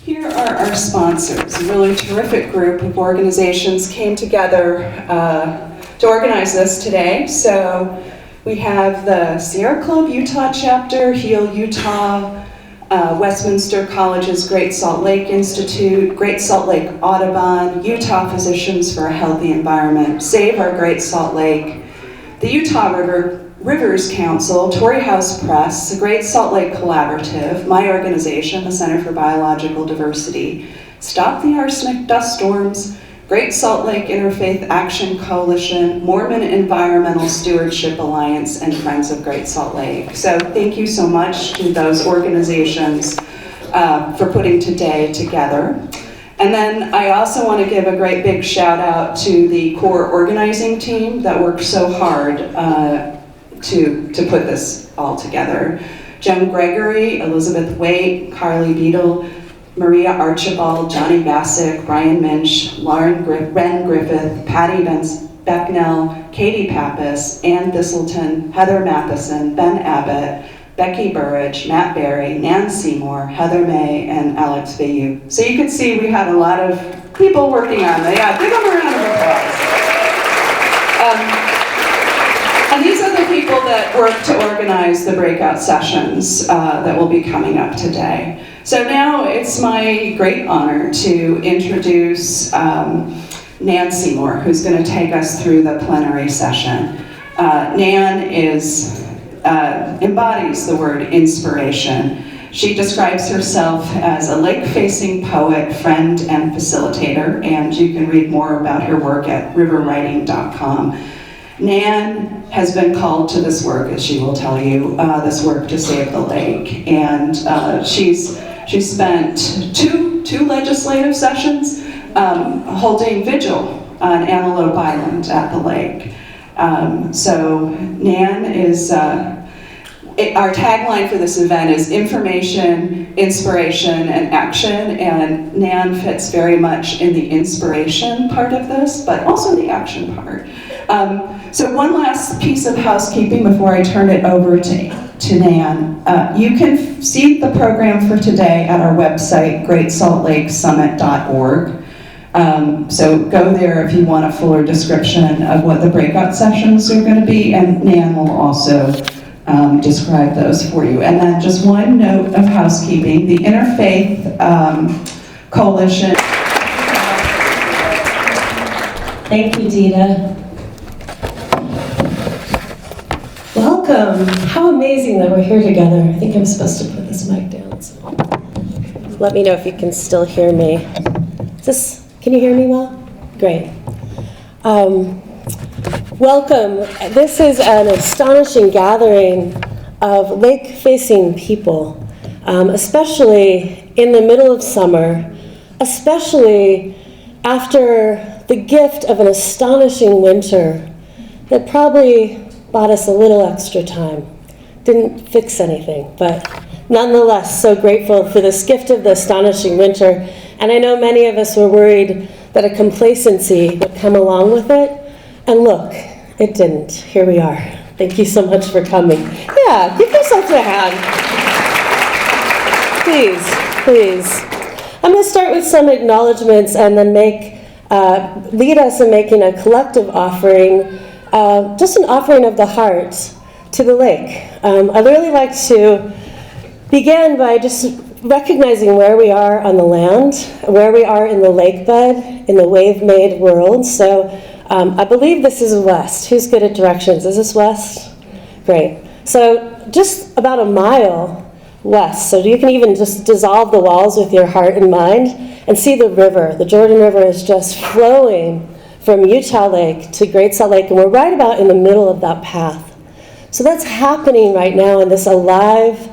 Here are our sponsors. A really terrific group of organizations came together to organize this today. So we have the Sierra Club Utah chapter, Heal Utah, Westminster College's Great Salt Lake Institute, Great Salt Lake Audubon, Utah Physicians for a Healthy Environment, Save Our Great Salt Lake, the Utah Rivers Council, Torrey House Press, the Great Salt Lake Collaborative, my organization, the Center for Biological Diversity, Stop the Arsenic Dust Storms, Great Salt Lake Interfaith Action Coalition, Mormon Environmental Stewardship Alliance, and Friends of Great Salt Lake. So thank you so much to those organizations for putting today together. And then I also want to give a great big shout out to the core organizing team that worked so hard to put this all together. Joan Gregory, Elizabeth Waite, Carly Beadle, Maria Archibald, Johnny Bassick, Brian Moench, Ren Griffith, Patty Becknell, Katie Pappas, Ann Thistleton, Heather Matheson, Ben Abbott, Becky Burridge, Matt Barry, Nan Seymour, Heather May, and Alex Bayou. So you can see we had a lot of people working on it. Yeah, give them a round of applause. And these are the people that work to organize the breakout sessions that will be coming up today. So now it's my great honor to introduce Nan Seymour, who's going to take us through the plenary session. Nan embodies the word inspiration. She describes herself as a lake-facing poet, friend, and facilitator, and you can read more about her work at riverwriting.com. Nan has been called to this work, as she will tell you, this work to save the lake. And she's spent two legislative sessions holding vigil on Antelope Island at the lake. So Nan is, our tagline for this event is information, inspiration, and action, and Nan fits very much in the inspiration part of this, but also the action part. So one last piece of housekeeping before I turn it over to Nan. You can see the program for today at our website, greatsaltlakesummit.org. So go there if you want a fuller description of what the breakout sessions are going to be, and Nan will also describe those for you. And then just one note of housekeeping, the Interfaith Coalition. Thank you, Dita. Welcome. How amazing that we're here together. I think I'm supposed to put this mic down. So. Let me know if you can still hear me. Can you hear me well? Great. Welcome. This is an astonishing gathering of lake-facing people, especially in the middle of summer, especially after the gift of an astonishing winter that probably bought us a little extra time. Didn't fix anything, but nonetheless, so grateful for this gift of the astonishing winter. And I know many of us were worried that a complacency would come along with it. And look, it didn't. Here we are. Thank you so much for coming. Yeah, give yourself a hand. Please. I'm going to start with some acknowledgments and then lead us in making a collective offering, just an offering of the heart to the lake. I'd really like to begin by just recognizing where we are on the land, where we are in the lake bed, in the wave-made world. So I believe this is west. Who's good at directions? Is this west? Great. So just about a mile west. So you can even just dissolve the walls with your heart and mind and see the river. The Jordan River is just flowing from Utah Lake to Great Salt Lake, and we're right about in the middle of that path. So that's happening right now in this alive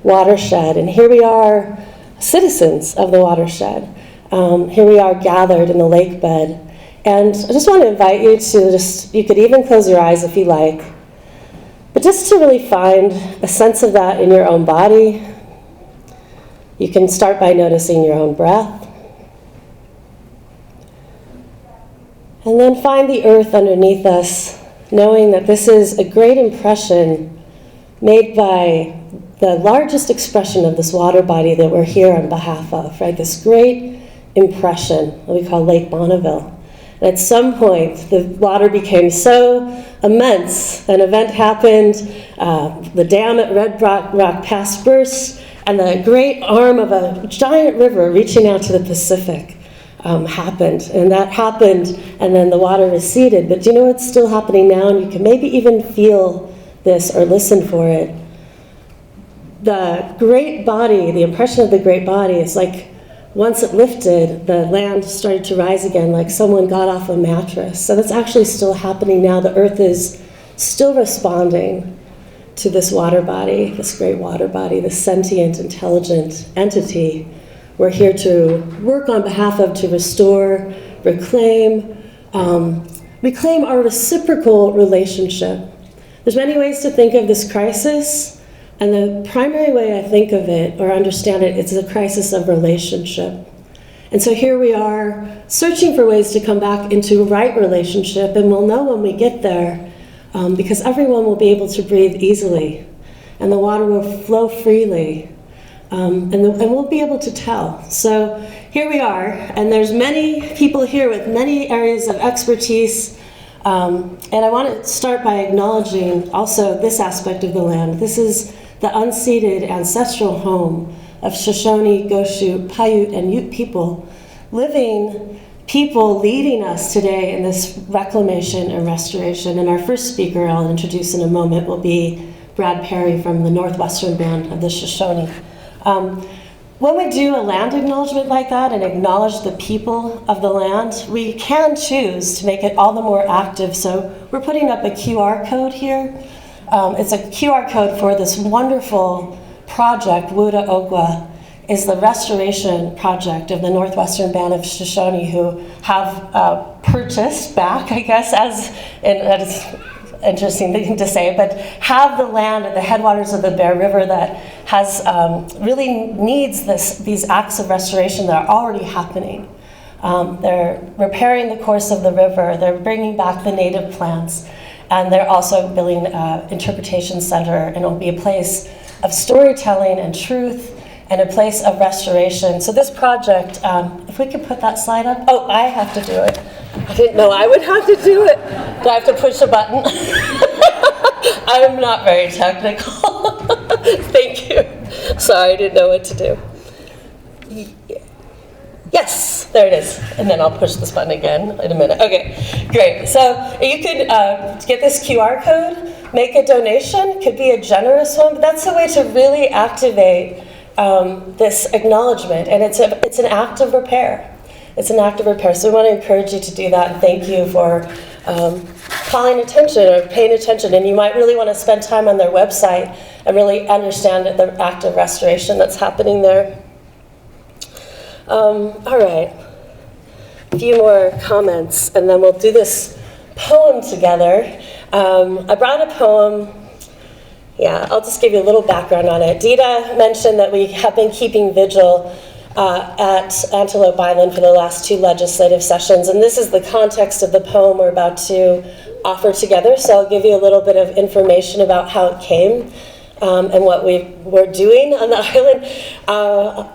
watershed, and here we are, citizens of the watershed. Here we are gathered in the lake bed, and I just want to invite you to you could even close your eyes if you like, but just to really find a sense of that in your own body. You can start by noticing your own breath, and then find the earth underneath us, knowing that this is a great impression made by the largest expression of this water body that we're here on behalf of, right? This great impression that we call Lake Bonneville. And at some point, the water became so immense, an event happened, the dam at Red Rock Pass burst, and the great arm of a giant river reaching out to the Pacific happened. And that happened, and then the water receded. But do you know what's still happening now? And you can maybe even feel this or listen for it. The great body, the impression of the great body is like, once it lifted, the land started to rise again, like someone got off a mattress. So that's actually still happening now. The earth is still responding to this water body, this great water body, this sentient, intelligent entity we're here to work on behalf of, to restore, reclaim our reciprocal relationship. There's many ways to think of this crisis, and the primary way I think of it or understand it, it's a crisis of relationship. And so here we are searching for ways to come back into right relationship, and we'll know when we get there because everyone will be able to breathe easily, and the water will flow freely, and we'll be able to tell. So here we are, and there's many people here with many areas of expertise. And I want to start by acknowledging also this aspect of the land. This is the unceded ancestral home of Shoshone, Goshu, Paiute, and Ute people, living people leading us today in this reclamation and restoration. And our first speaker I'll introduce in a moment will be Brad Parry from the Northwestern band of the Shoshone. When we do a land acknowledgement like that and acknowledge the people of the land, we can choose to make it all the more active. So we're putting up a QR code here. It's a QR code for this wonderful project. Wuda Ogwa is the restoration project of the Northwestern Band of Shoshone, who have purchased back, I guess, that is interesting thing to say, but have the land at the headwaters of the Bear River that has really needs these acts of restoration that are already happening. They're repairing the course of the river, they're bringing back the native plants, and they're also building an interpretation center, and it'll be a place of storytelling and truth and a place of restoration. So this project, if we could put that slide up. Oh, I have to do it. I didn't know I would have to do it. Do I have to push a button? I'm not very technical. Thank you. Sorry, I didn't know what to do. Yes, there it is. And then I'll push this button again in a minute. Okay, great. So you could get this QR code, make a donation. Could be a generous one, but that's a way to really activate this acknowledgement. And it's an act of repair. It's an act of repair. So we want to encourage you to do that. And thank you for calling attention or paying attention. And you might really want to spend time on their website and really understand the act of restoration that's happening there. All right. A few more comments, and then we'll do this poem together. I brought a poem. Yeah, I'll just give you a little background on it. Dita mentioned that we have been keeping vigil at Antelope Island for the last 2 legislative sessions, and this is the context of the poem we're about to offer together. So I'll give you a little bit of information about how it came and what we were doing on the island.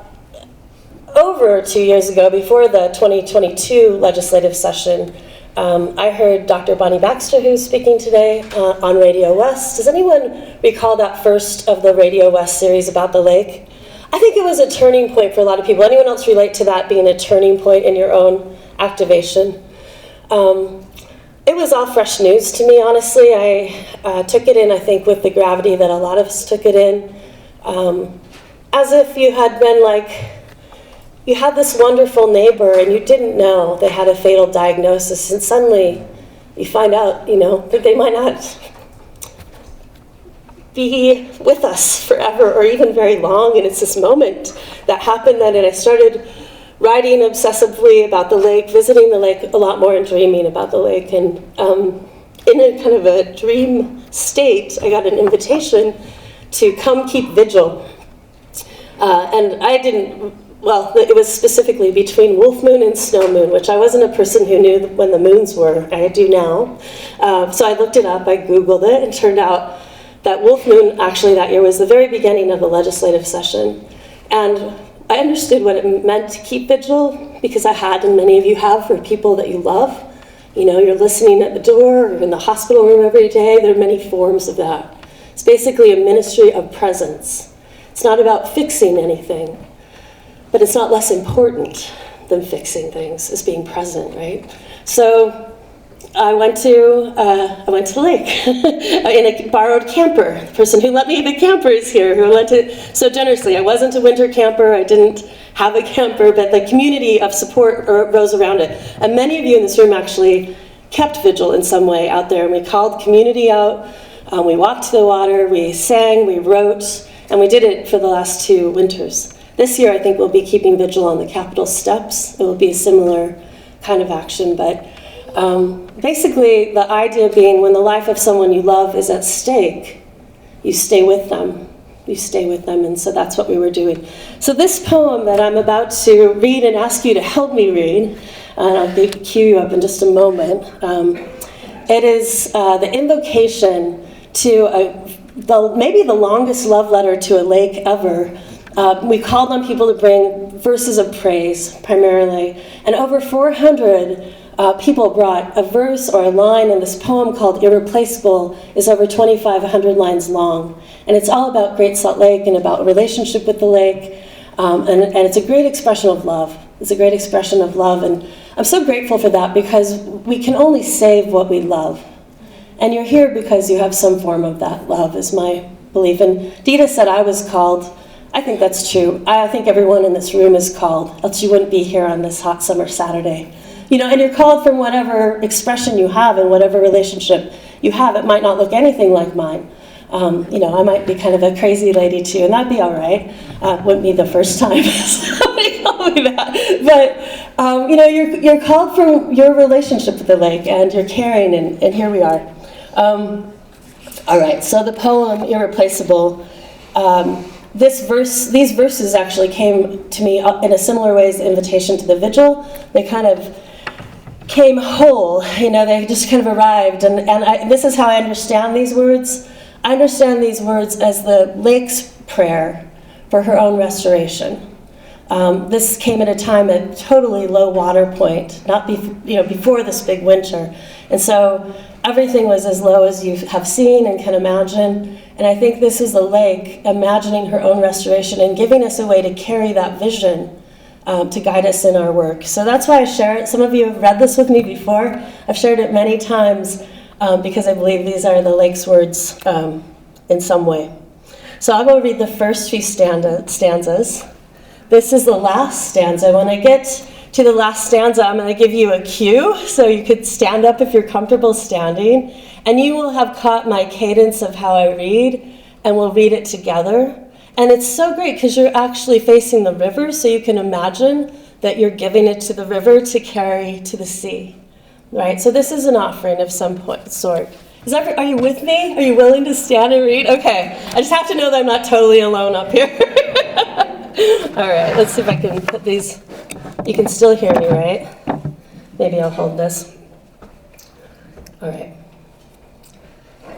Over 2 years ago, before the 2022 legislative session, I heard Dr. Bonnie Baxter, who's speaking today, on Radio West. Does anyone recall that first of the Radio West series about the lake? I think it was a turning point for a lot of people. Anyone else relate to that being a turning point in your own activation? It was all fresh news to me, honestly. I took it in, I think, with the gravity that a lot of us took it in. As if you had been you had this wonderful neighbor and you didn't know they had a fatal diagnosis, and suddenly you find out, that they might not be with us forever or even very long. And it's this moment that happened then, and I started writing obsessively about the lake, visiting the lake a lot more and dreaming about the lake. And in a kind of a dream state, I got an invitation to come keep vigil. And I didn't, it was specifically between wolf moon and snow moon, which I wasn't a person who knew when the moons were. I do now. So I looked it up, I Googled it, and turned out that Wolf Moon, actually that year, was the very beginning of the legislative session. And I understood what it meant to keep vigil, because I had, and many of you have, for people that you love. You know, you're listening at the door or in the hospital room every day. There are many forms of that. It's basically a ministry of presence. It's not about fixing anything, but it's not less important than fixing things, as being present, right? So I went to the lake in a borrowed camper. The person who let me the camper is here, who lent it so generously. I wasn't a winter camper. I didn't have a camper, but the community of support rose around it. And many of you in this room actually kept vigil in some way out there. And we called community out. We walked to the water. We sang. We wrote. And we did it for the last 2 winters. This year, I think we'll be keeping vigil on the Capitol steps. It will be a similar kind of action, but basically, the idea being when the life of someone you love is at stake, you stay with them. You stay with them, and so that's what we were doing. So this poem that I'm about to read and ask you to help me read, and I'll cue you up in just a moment, it is the invocation to maybe the longest love letter to a lake ever. We called on people to bring verses of praise, primarily, and over 400 people brought a verse or a line, and this poem called Irreplaceable is over 2,500 lines long. And it's all about Great Salt Lake and about a relationship with the lake, and it's a great expression of love. It's a great expression of love, and I'm so grateful for that, because we can only save what we love. And you're here because you have some form of that love, is my belief. And Dita said I was called. I think that's true. I think everyone in this room is called, else you wouldn't be here on this hot summer Saturday. You know, and you're called from whatever expression you have and whatever relationship you have. It might not look anything like mine. You know, I might be kind of a crazy lady too, and that'd be all right. Wouldn't be the first time somebody called me that. But, you know, you're called from your relationship with the lake, and you're caring, and here we are. All right, so the poem, Irreplaceable, these verses actually came to me in a similar way as the invitation to the vigil. They kind of came whole, you know, they just kind of arrived. And this is how I understand these words. I understand these words as the lake's prayer for her own restoration. This came at a time at totally low water point, before this big winter. And so everything was as low as you have seen and can imagine. And I think this is the lake imagining her own restoration and giving us a way to carry that vision to guide us in our work. So that's why I share it. Some of you have read this with me before. I've shared it many times because I believe these are the lake's words in some way. So I will read the first few stanzas. This is the last stanza. When I get to the last stanza, I'm going to give you a cue, so you could stand up if you're comfortable standing, and you will have caught my cadence of how I read, and we'll read it together. And it's so great because you're actually facing the river, so you can imagine that you're giving it to the river to carry to the sea, right? So this is an offering of some sort. Are you with me? Are you willing to stand and read? Okay, I just have to know that I'm not totally alone up here. All right, let's see if I can put these. You can still hear me, right? Maybe I'll hold this. All right.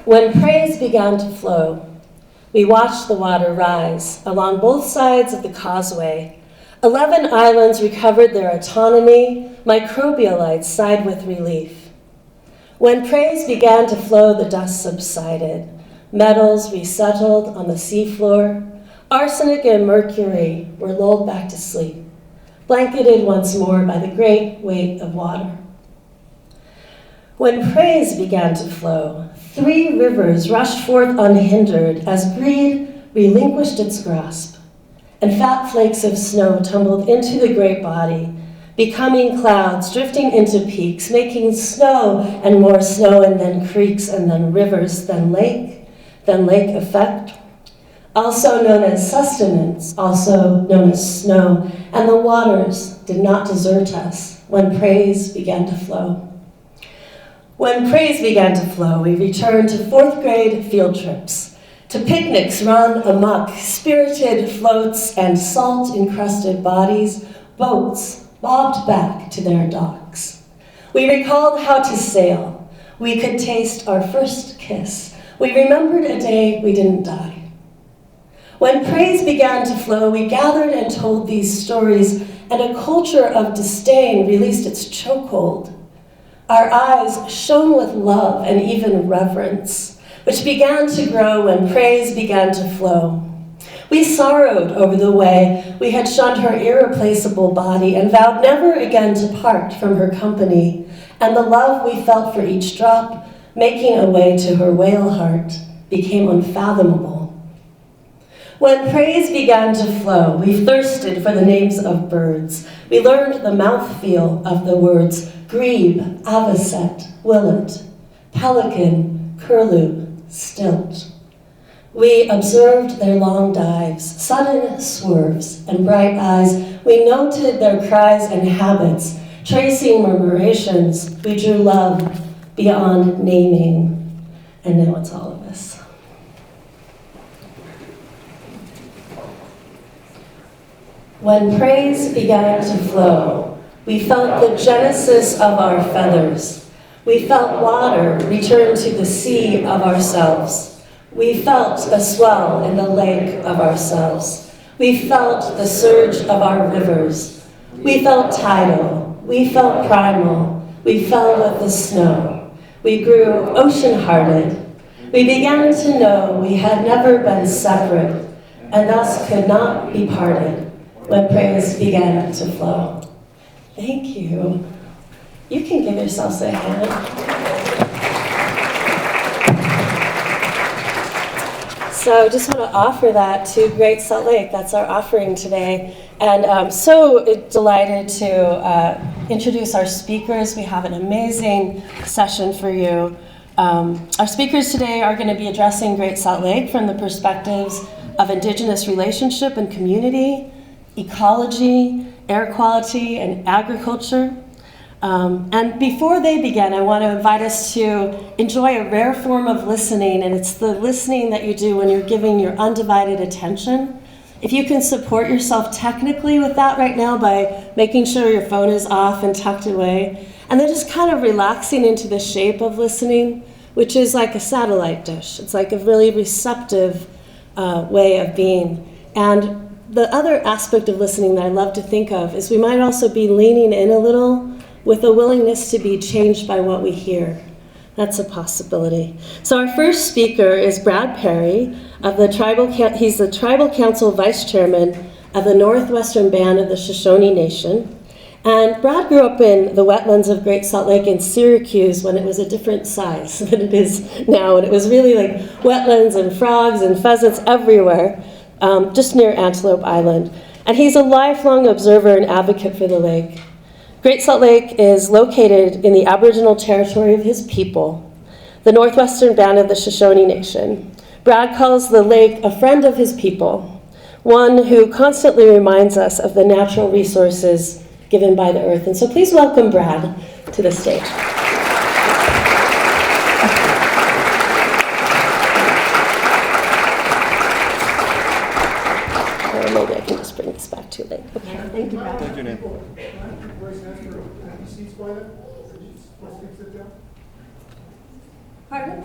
When praise began to flow, we watched the water rise along both sides of the causeway. 11 islands recovered their autonomy. Microbialites sighed with relief. When praise began to flow, the dust subsided. Metals resettled on the seafloor. Arsenic and mercury were lulled back to sleep, blanketed once more by the great weight of water. When praise began to flow, 3 rivers rushed forth unhindered as greed relinquished its grasp, and fat flakes of snow tumbled into the great body, becoming clouds, drifting into peaks, making snow and more snow, and then creeks, and then rivers, then lake effect, also known as sustenance, also known as snow, and the waters did not desert us when praise began to flow. When praise began to flow, we returned to 4th grade field trips, to picnics run amok, spirited floats and salt-encrusted bodies, boats bobbed back to their docks. We recalled how to sail. We could taste our first kiss We remembered a day we didn't die. When praise began to flow, we gathered and told these stories, and a culture of disdain released its chokehold. Our eyes shone with love and even reverence, which began to grow when praise began to flow. We sorrowed over the way we had shunned her irreplaceable body and vowed never again to part from her company, and the love we felt for each drop, making a way to her whale heart, became unfathomable. When praise began to flow, we thirsted for the names of birds. We learned the mouthfeel of the words grebe, avocet, willet, pelican, curlew, stilt. We observed their long dives, sudden swerves, and bright eyes. We noted their cries and habits, tracing murmurations. We drew love beyond naming, and now it's all of us. When praise began to flow, we felt the genesis of our feathers. We felt water return to the sea of ourselves. We felt a swell in the lake of ourselves. We felt the surge of our rivers. We felt tidal. We felt primal. We fell with the snow. We grew ocean-hearted. We began to know we had never been separate and thus could not be parted when praise began to flow. Thank you. You can give yourselves a hand. So just want to offer that to Great Salt Lake. That's our offering today. And I'm so delighted to introduce our speakers. We have an amazing session for you. Our speakers today are going to be addressing Great Salt Lake from the perspectives of Indigenous relationship and community, ecology, air quality, and agriculture. And before they begin, I want to invite us to enjoy a rare form of listening, and it's the listening that you do when you're giving your undivided attention. If you can support yourself technically with that right now by making sure your phone is off and tucked away, and then just kind of relaxing into the shape of listening, which is like a satellite dish. It's like a really receptive way of being. And the other aspect of listening that I love to think of is we might also be leaning in a little with a willingness to be changed by what we hear. That's a possibility. So our first speaker is Brad Parry of the he's the Tribal Council Vice Chairman of the Northwestern Band of the Shoshone Nation. And Brad grew up in the wetlands of Great Salt Lake in Syracuse when it was a different size than it is now. And it was really like wetlands and frogs and pheasants everywhere. Just near Antelope Island. And he's a lifelong observer and advocate for the lake. Great Salt Lake is located in the Aboriginal territory of his people, the Northwestern Band of the Shoshone Nation. Brad calls the lake a friend of his people, one who constantly reminds us of the natural resources given by the earth. And so please welcome Brad to the stage. Maybe I can just bring this back too late. Okay, thank you, Brad. Thank you, Nan. Pardon?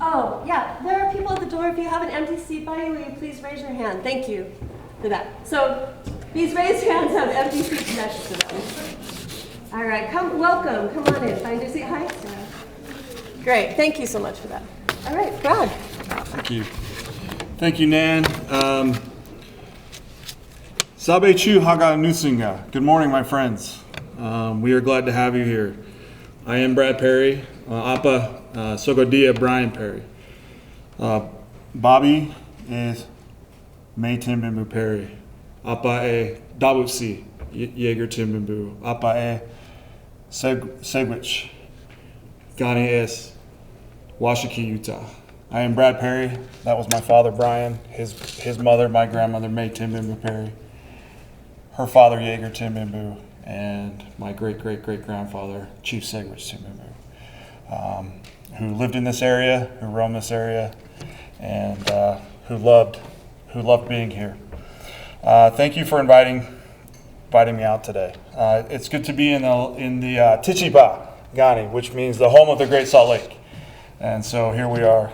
Oh, yeah, there are people at the door. If you have an empty seat by you, will you please raise your hand? Thank you for that. So these raised hands have empty seats next to them. All right, welcome. Come on in. Find your seat. Hi. Great. Thank you so much for that. All right, Brad. Thank you. Thank you, Nan. Sabe chu haga nusinga. Good morning, my friends. We are glad to have you here. I am Brad Parry, Apa Sogodia Brian Parry. Bobby is May Timbimbu Parry. Apa e Dawutsi Yeager Timbimbu. Apa e Segwich. Gani es Washiki, Utah. I am Brad Parry. That was my father, Brian. His mother, my grandmother, May Timbimbu Parry. Her father, Yeager Timbimbu. And my great-great-great-grandfather, Chief Segwich Timbimbu, who lived in this area, who roamed this area, and who loved being here. Thank you for inviting me out today. It's good to be in the Tichiba, Gani, which means the home of the Great Salt Lake. And so here we are.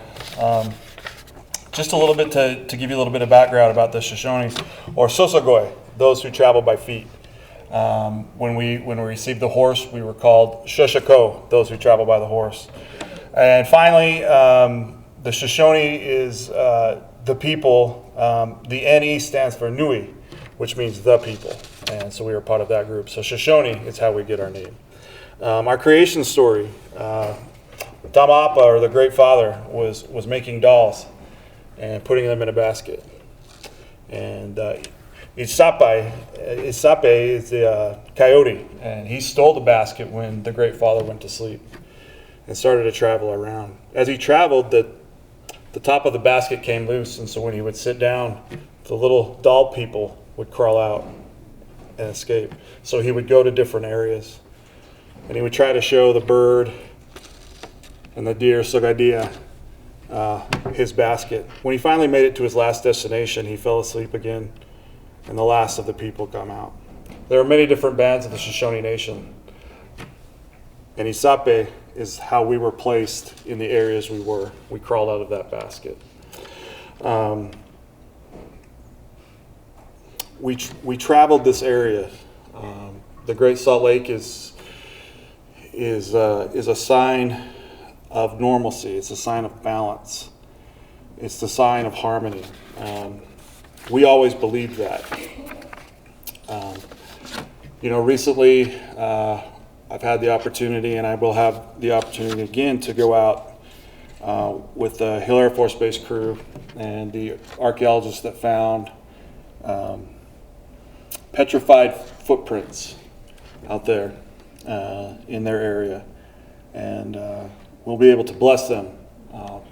Just a little bit to give you a little bit of background about the Shoshones, or Sosagoi, those who travel by feet. When we received the horse, we were called Shoshako, those who travel by the horse. And finally, the Shoshone is the people. The NE stands for Nui, which means the people. And so we are part of that group. So Shoshone is how we get our name. Our creation story, Tamapa, or the Great Father, was making dolls and putting them in a basket. And Isape is the coyote, and he stole the basket when the Great Father went to sleep and started to travel around. As he traveled, the top of the basket came loose, and so when he would sit down, the little doll people would crawl out and escape. So he would go to different areas, and he would try to show the bird and the deer, Sogadia, his basket. When he finally made it to his last destination, he fell asleep again, and the last of the people come out. There are many different bands of the Shoshone Nation, and Isape is how we were placed in the areas we were. We crawled out of that basket. We traveled this area. The Great Salt Lake is a sign of normalcy. It's a sign of balance. It's the sign of harmony. We always believed that. Recently I've had the opportunity, and I will have the opportunity again, to go out with the Hill Air Force Base crew and the archaeologists that found petrified footprints out there in their area. And we'll be able to bless them,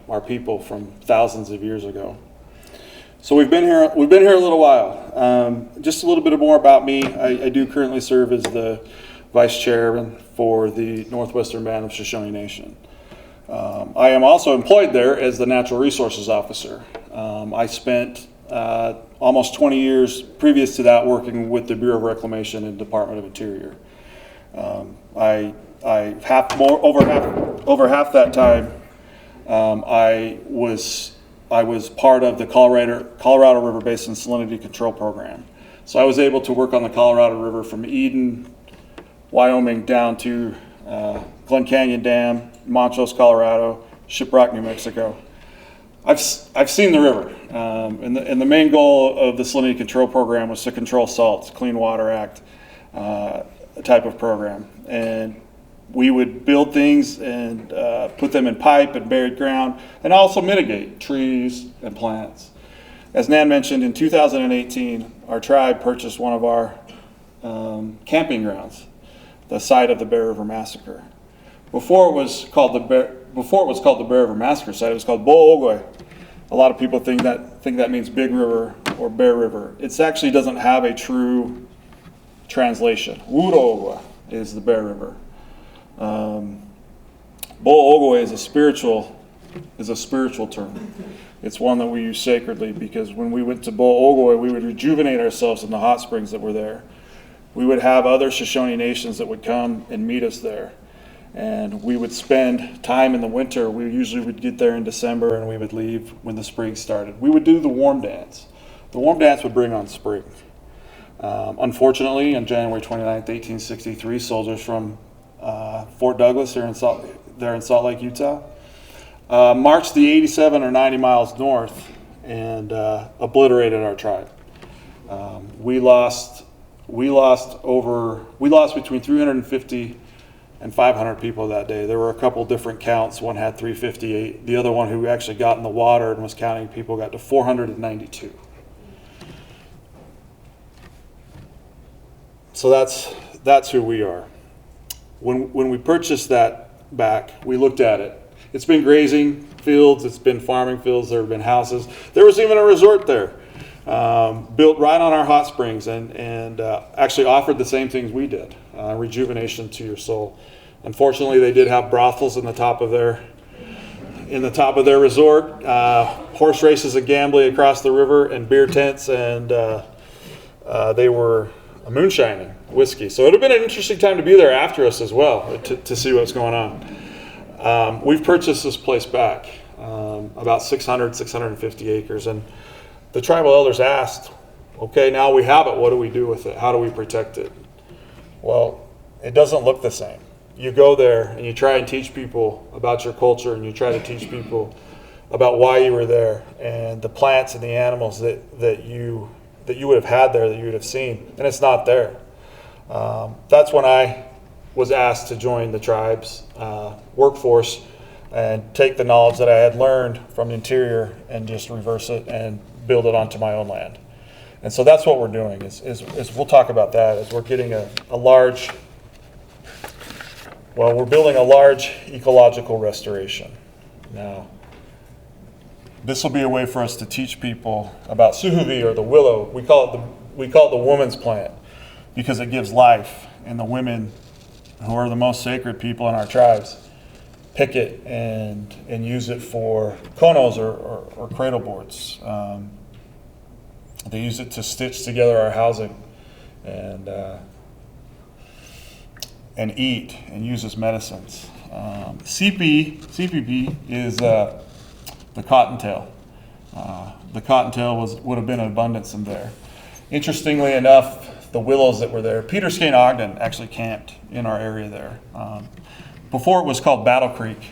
our people from thousands of years ago. So we've been here a little while. Just a little bit more about me. I do currently serve as the vice chairman for the Northwestern Band of Shoshone Nation. I am also employed there as the natural resources officer. I spent almost 20 years previous to that working with the Bureau of Reclamation and Department of Interior. Over half that time, I was part of the Colorado River Basin Salinity Control Program. So I was able to work on the Colorado River from Eden, Wyoming, down to Glen Canyon Dam, Montrose, Colorado, Shiprock, New Mexico. I've seen the river, and the main goal of the Salinity Control Program was to control salts, Clean Water Act type of program. And we would build things and put them in pipe and buried ground, and also mitigate trees and plants. As Nan mentioned, in 2018, our tribe purchased one of our camping grounds, the site of the Bear River Massacre. Before it was called the Bear River Massacre site, it was called Bo'ogwe. A lot of people think that means Big River or Bear River. It actually doesn't have a true translation. Wuroogwe is the Bear River. Bo'ogwe is a spiritual term. It's one that we use sacredly, because when we went to Bo'ogwe, we would rejuvenate ourselves in the hot springs that were there. We would have other Shoshone nations that would come and meet us there. And we would spend time in the winter. We usually would get there in December, and we would leave when the spring started. We would do the warm dance. The warm dance would bring on spring. Unfortunately, on January 29th, 1863, soldiers from Fort Douglas there in Salt Lake, Utah, marched the 87 or 90 miles north and obliterated our tribe. We lost between 350 and 500 people that day. There were a couple different counts. One had 358. The other one, who actually got in the water and was counting people, got to 492. So that's who we are. When we purchased that back, we looked at it. It's been grazing fields, it's been farming fields, there have been houses. There was even a resort there, built right on our hot springs, and actually offered the same things we did, rejuvenation to your soul. Unfortunately, they did have brothels in the top of their resort, horse races and gambling across the river, and beer tents, and they were moonshining whiskey. So it would have been an interesting time to be there after us as well, to see what's going on. We've purchased this place back, about 650 acres. And the tribal elders asked, okay, now we have it, what do we do with it? How do we protect it? Well, it doesn't look the same. You go there and you try and teach people about your culture, and you try to teach people about why you were there and the plants and the animals that you would have had there, that you would have seen, and it's not there. That's when I was asked to join the tribe's workforce and take the knowledge that I had learned from the interior and just reverse it and build it onto my own land. And so that's what we're doing, is we'll talk about that, is we're getting we're building a large ecological restoration. Now, this will be a way for us to teach people about suhuvi, or the willow. We call it the woman's plant, because it gives life, and the women, who are the most sacred people in our tribes, pick it and use it for konos or cradle boards. They use it to stitch together our housing and eat and use as medicines. CPP is the cottontail. The cottontail would have been in abundance in there. Interestingly enough, the willows that were there, Peter Skane Ogden actually camped in our area there. Before it was called Battle Creek,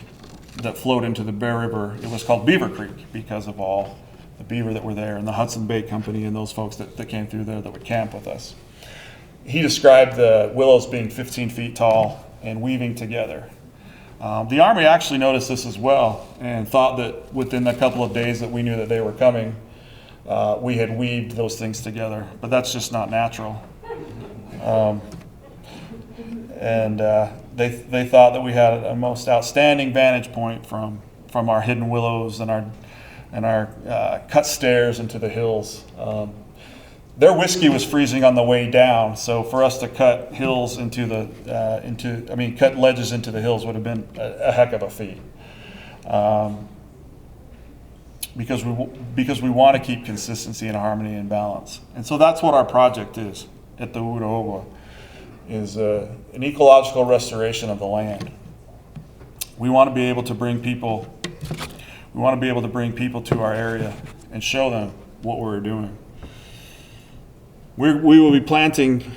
that flowed into the Bear River, it was called Beaver Creek because of all the beaver that were there, and the Hudson Bay Company and those folks that came through there that would camp with us. He described the willows being 15 feet tall and weaving together. The Army actually noticed this as well and thought that within a couple of days that we knew that they were coming, we had weaved those things together, but that's just not natural. They thought that we had a most outstanding vantage point from our hidden willows and our cut stairs into the hills. Their whiskey was freezing on the way down, so for us to cut hills cut ledges into the hills would have been a heck of a feat. Because we want to keep consistency and harmony and balance, and so that's what our project is at the Utahoga, is an ecological restoration of the land. We want to be able to bring people. We want to be able to bring people to our area and show them what we're doing. We will be planting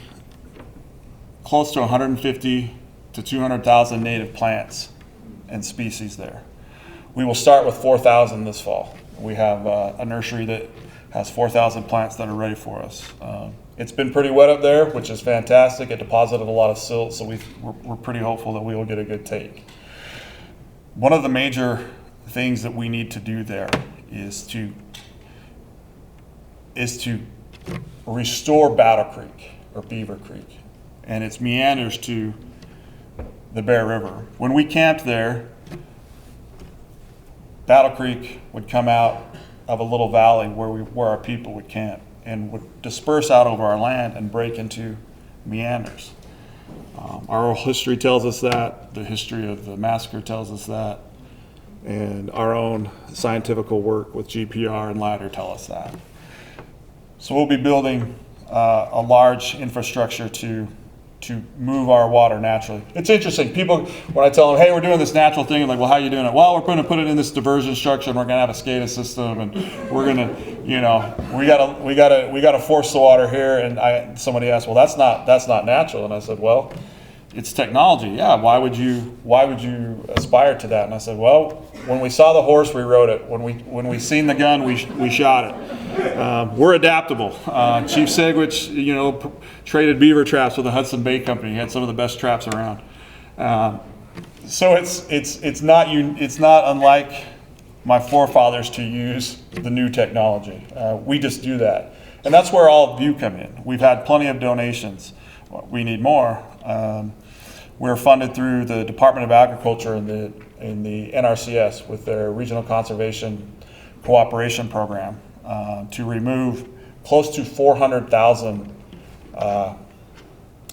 close to 150 to 200,000 native plants and species there. We will start with 4,000 this fall. We have a nursery that has 4,000 plants that are ready for us. It's been pretty wet up there, which is fantastic. It deposited a lot of silt, so we're pretty hopeful that we will get a good take. One of the major things that we need to do there is to restore Battle Creek, or Beaver Creek, and its meanders to the Bear River. When we camped there, Battle Creek would come out of a little valley where our people would camp and would disperse out over our land and break into meanders. Our oral history tells us that, the history of the massacre tells us that, and our own scientific work with GPR and LIDAR tell us that. So we'll be building a large infrastructure to move our water naturally. It's interesting. People, when I tell them, hey, we're doing this natural thing, like, well, how are you doing it? Well, we're going to put it in this diversion structure, and we're going to have a SCADA system, and we're going to, we got to force the water here. And somebody asked, well, that's not natural. And I said, well, it's technology. Yeah. Why would you aspire to that? And I said, well, when we saw the horse, we rode it. When we seen the gun, we shot it. We're adaptable. Chief Segwich, traded beaver traps with the Hudson Bay Company. He had some of the best traps around. So it's not unlike my forefathers to use the new technology. We just do that, and that's where all of you come in. We've had plenty of donations. We need more. We're funded through the Department of Agriculture and the NRCS with their Regional Conservation Cooperation Program to remove close to 400,000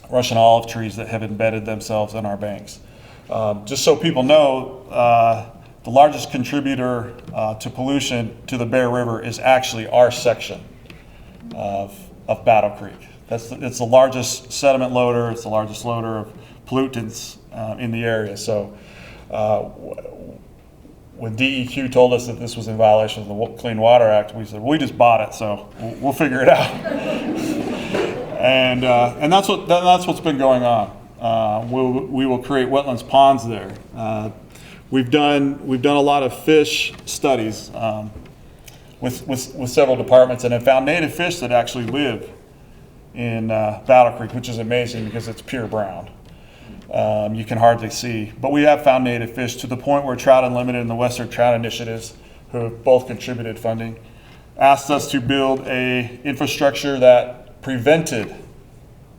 Russian olive trees that have embedded themselves in our banks. Just so people know, the largest contributor to pollution to the Bear River is actually our section of Battle Creek. It's the largest sediment loader. It's the largest loader of pollutants in the area. So when DEQ told us that this was in violation of the Clean Water Act, we said, we just bought it, so we'll figure it out. and that's what's been going on. We will create wetlands ponds there. We've done a lot of fish studies with several departments, and have found native fish that actually live in Battle Creek, which is amazing because it's pure brown. You can hardly see, but we have found native fish to the point where Trout Unlimited and the Western Trout Initiatives, who have both contributed funding, asked us to build a infrastructure that prevented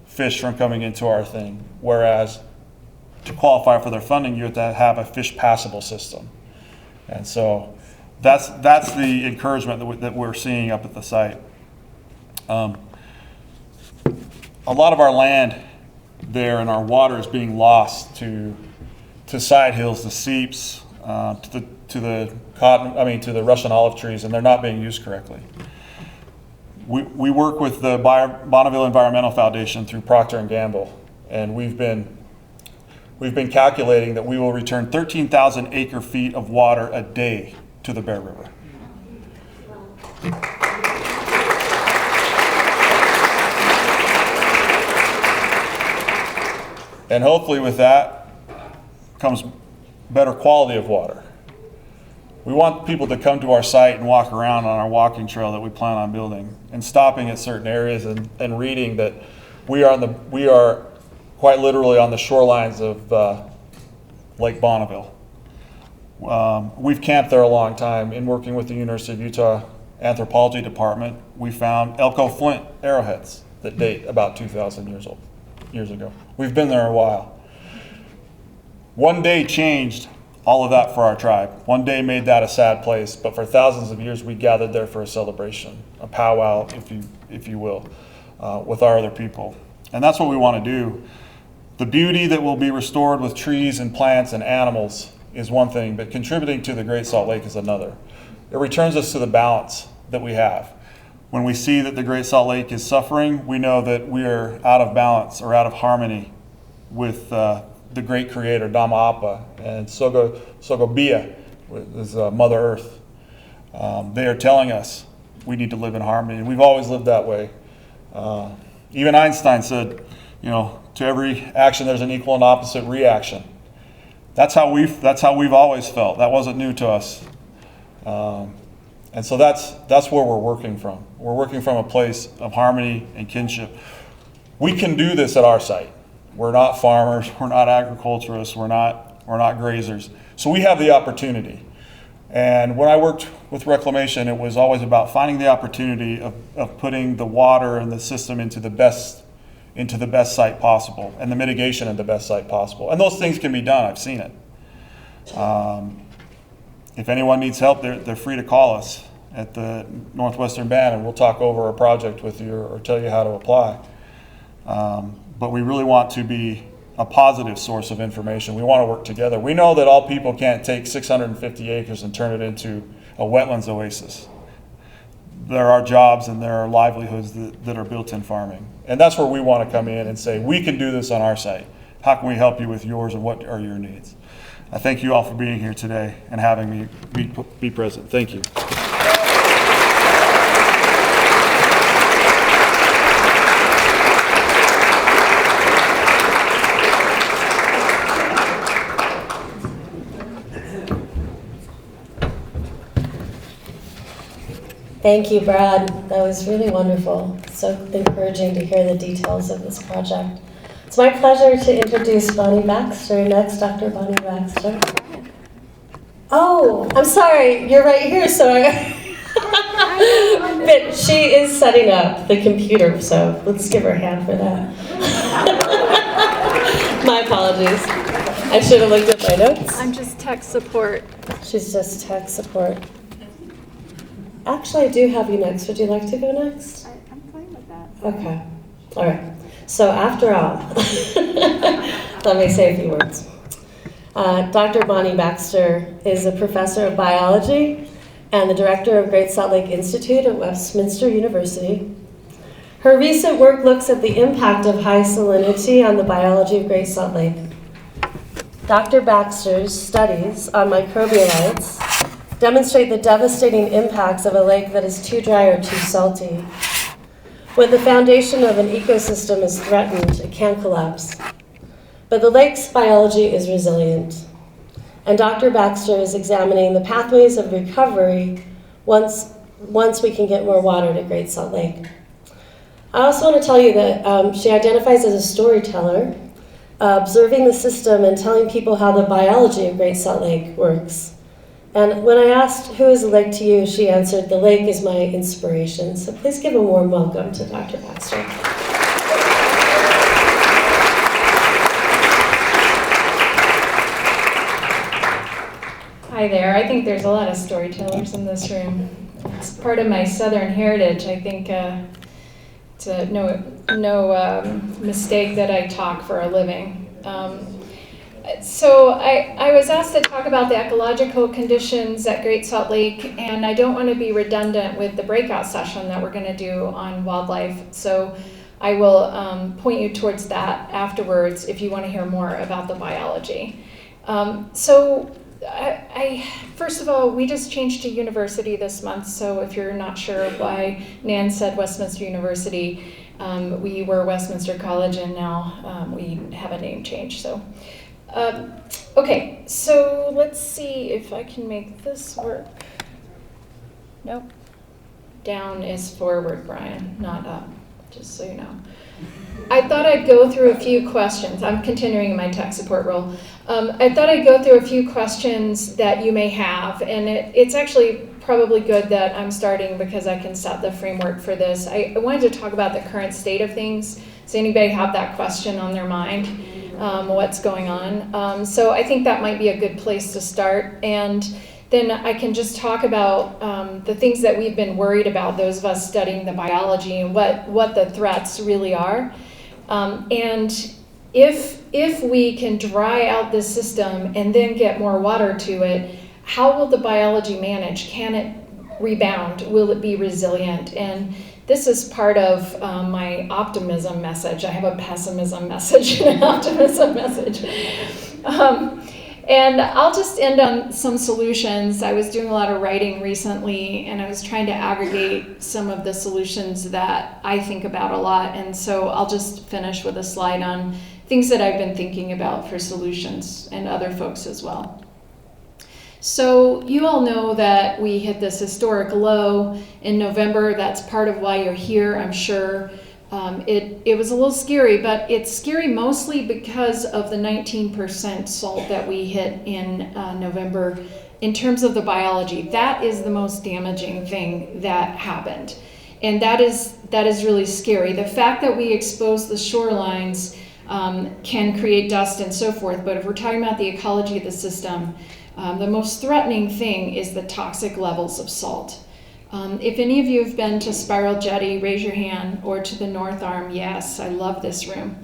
fish from coming into our thing, whereas to qualify for their funding, you have to have a fish passable system. And so that's the encouragement that we're seeing up at the site. A lot of our land there and our water is being lost to side hills, to seeps, to the Russian olive trees, and they're not being used correctly. We work with the Bonneville Environmental Foundation through Procter & Gamble, and we've been calculating that we will return 13,000 acre feet of water a day to the Bear River. And hopefully with that comes better quality of water. We want people to come to our site and walk around on our walking trail that we plan on building, and stopping at certain areas and reading that we are quite literally on the shorelines of Lake Bonneville. We've camped there a long time. In working with the University of Utah Anthropology Department, we found Elko flint arrowheads that date about 2,000 years ago. We've been there a while. One day changed all of that for our tribe. One day made that a sad place, but for thousands of years we gathered there for a celebration, a powwow, if you will, with our other people. And that's what we want to do. The beauty that will be restored with trees and plants and animals is one thing, but contributing to the Great Salt Lake is another. It returns us to the balance that we have. When we see that the Great Salt Lake is suffering, we know that we are out of balance or out of harmony with the great creator, Dhamma and Sogobia, is Mother Earth. They are telling us we need to live in harmony, and we've always lived that way. Even Einstein said, to every action there's an equal and opposite reaction. That's how we've always felt. That wasn't new to us. And so that's where we're working from. We're working from a place of harmony and kinship. We can do this at our site. We're not farmers, we're not agriculturists, we're not grazers. So we have the opportunity. And when I worked with reclamation, it was always about finding the opportunity of putting the water and the system into the best site possible, and the mitigation in the best site possible. And those things can be done. I've seen it. If anyone needs help, they're free to call us at the Northwestern Band, and we'll talk over a project with you or tell you how to apply. But we really want to be a positive source of information. We want to work together. We know that all people can't take 650 acres and turn it into a wetlands oasis. There are jobs and there are livelihoods that are built in farming. And that's where we want to come in and say, we can do this on our site. How can we help you with yours, and what are your needs? I thank you all for being here today and having me be present. Thank you. Thank you, Brad. That was really wonderful. So encouraging to hear the details of this project. It's my pleasure to introduce Bonnie Baxter next, Dr. Bonnie Baxter. Oh, I'm sorry, you're right here, so but she is setting up the computer, so let's give her a hand for that. My apologies. I should have looked at my notes. I'm just tech support. She's just tech support. Actually, I do have you next. Would you like to go next? I'm fine with that. Okay. All right. So after all, let me say a few words. Dr. Bonnie Baxter is a professor of biology and the director of Great Salt Lake Institute at Westminster University. Her recent work looks at the impact of high salinity on the biology of Great Salt Lake. Dr. Baxter's studies on microbialites demonstrate the devastating impacts of a lake that is too dry or too salty. When the foundation of an ecosystem is threatened, it can collapse. But the lake's biology is resilient. And Dr. Baxter is examining the pathways of recovery once we can get more water to Great Salt Lake. I also want to tell you that she identifies as a storyteller, observing the system and telling people how the biology of Great Salt Lake works. And when I asked, who is the lake to you, she answered, the lake is my inspiration. So please give a warm welcome to Dr. Baxter. Hi there. I think there's a lot of storytellers in this room. It's part of my Southern heritage. I think it's no mistake that I talk for a living. So I was asked to talk about the ecological conditions at Great Salt Lake, and I don't want to be redundant with the breakout session that we're going to do on wildlife. So I will point you towards that afterwards if you want to hear more about the biology. First of all, we just changed to university this month, so if you're not sure why Nan said Westminster University, we were Westminster College, and now we have a name change. So, okay, so let's see if I can make this work. Nope. Down is forward, Brian, not up, just so you know. I thought I'd go through a few questions. I'm continuing my tech support role. I thought I'd go through a few questions that you may have, and it's actually probably good that I'm starting because I can set the framework for this. I wanted to talk about the current state of things. Does anybody have that question on their mind? What's going on? So I think that might be a good place to start, and then I can just talk about the things that we've been worried about, those of us studying the biology, and what the threats really are. And if we can dry out this system and then get more water to it, how will the biology manage? Can it rebound? Will it be resilient? And this is part of my optimism message. I have a pessimism message and an optimism message. And I'll just end on some solutions. I was doing a lot of writing recently, and I was trying to aggregate some of the solutions that I think about a lot. And so I'll just finish with a slide on things that I've been thinking about for solutions, and other folks as well. So you all know that we hit this historic low in November. That's part of why you're here, I'm sure. It was a little scary, but it's scary mostly because of the 19% salt that we hit in November. In terms of the biology, that is the most damaging thing that happened. And that is really scary. The fact that we expose the shorelines can create dust and so forth, but if we're talking about the ecology of the system, the most threatening thing is the toxic levels of salt. If any of you have been to Spiral Jetty, raise your hand, or to the North Arm. Yes, I love this room.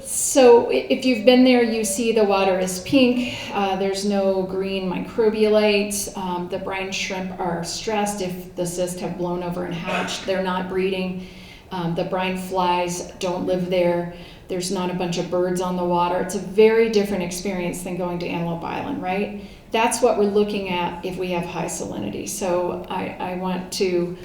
So if you've been there, you see the water is pink. There's no green microbialites. The brine shrimp are stressed if the cysts have blown over and hatched. They're not breeding. The brine flies don't live there. There's not a bunch of birds on the water. It's a very different experience than going to Antelope Island, right? That's what we're looking at if we have high salinity. So I want to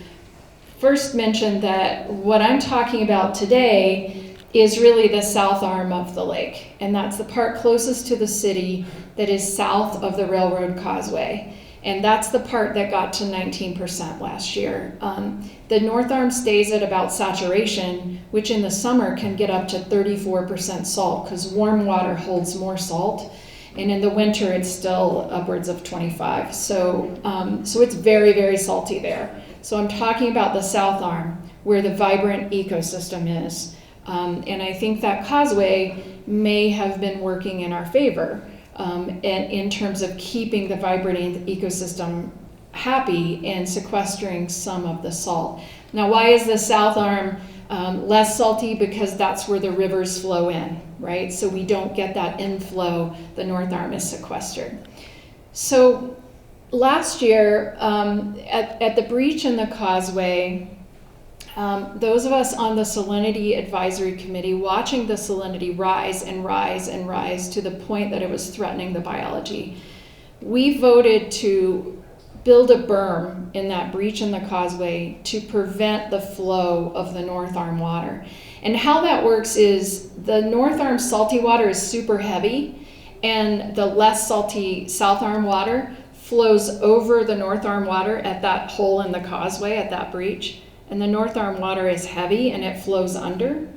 first mention that what I'm talking about today is really the south arm of the lake. And that's the part closest to the city that is south of the railroad causeway. And that's the part that got to 19% last year. The north arm stays at about saturation, which in the summer can get up to 34% salt because warm water holds more salt. And in the winter, it's still upwards of 25. So it's very, very salty there. So I'm talking about the south arm where the vibrant ecosystem is. And I think that causeway may have been working in our favor. And in terms of keeping the vibrant ecosystem happy and sequestering some of the salt. Now, why is the south arm less salty? Because that's where the rivers flow in, right? So we don't get that inflow. The north arm is sequestered. So last year, at the breach in the causeway, those of us on the Salinity Advisory Committee watching the salinity rise and rise and rise to the point that it was threatening the biology, we voted to build a berm in that breach in the causeway to prevent the flow of the North Arm water. And how that works is the North Arm salty water is super heavy, and the less salty South Arm water flows over the North Arm water at that hole in the causeway, at that breach. And the North Arm water is heavy and it flows under.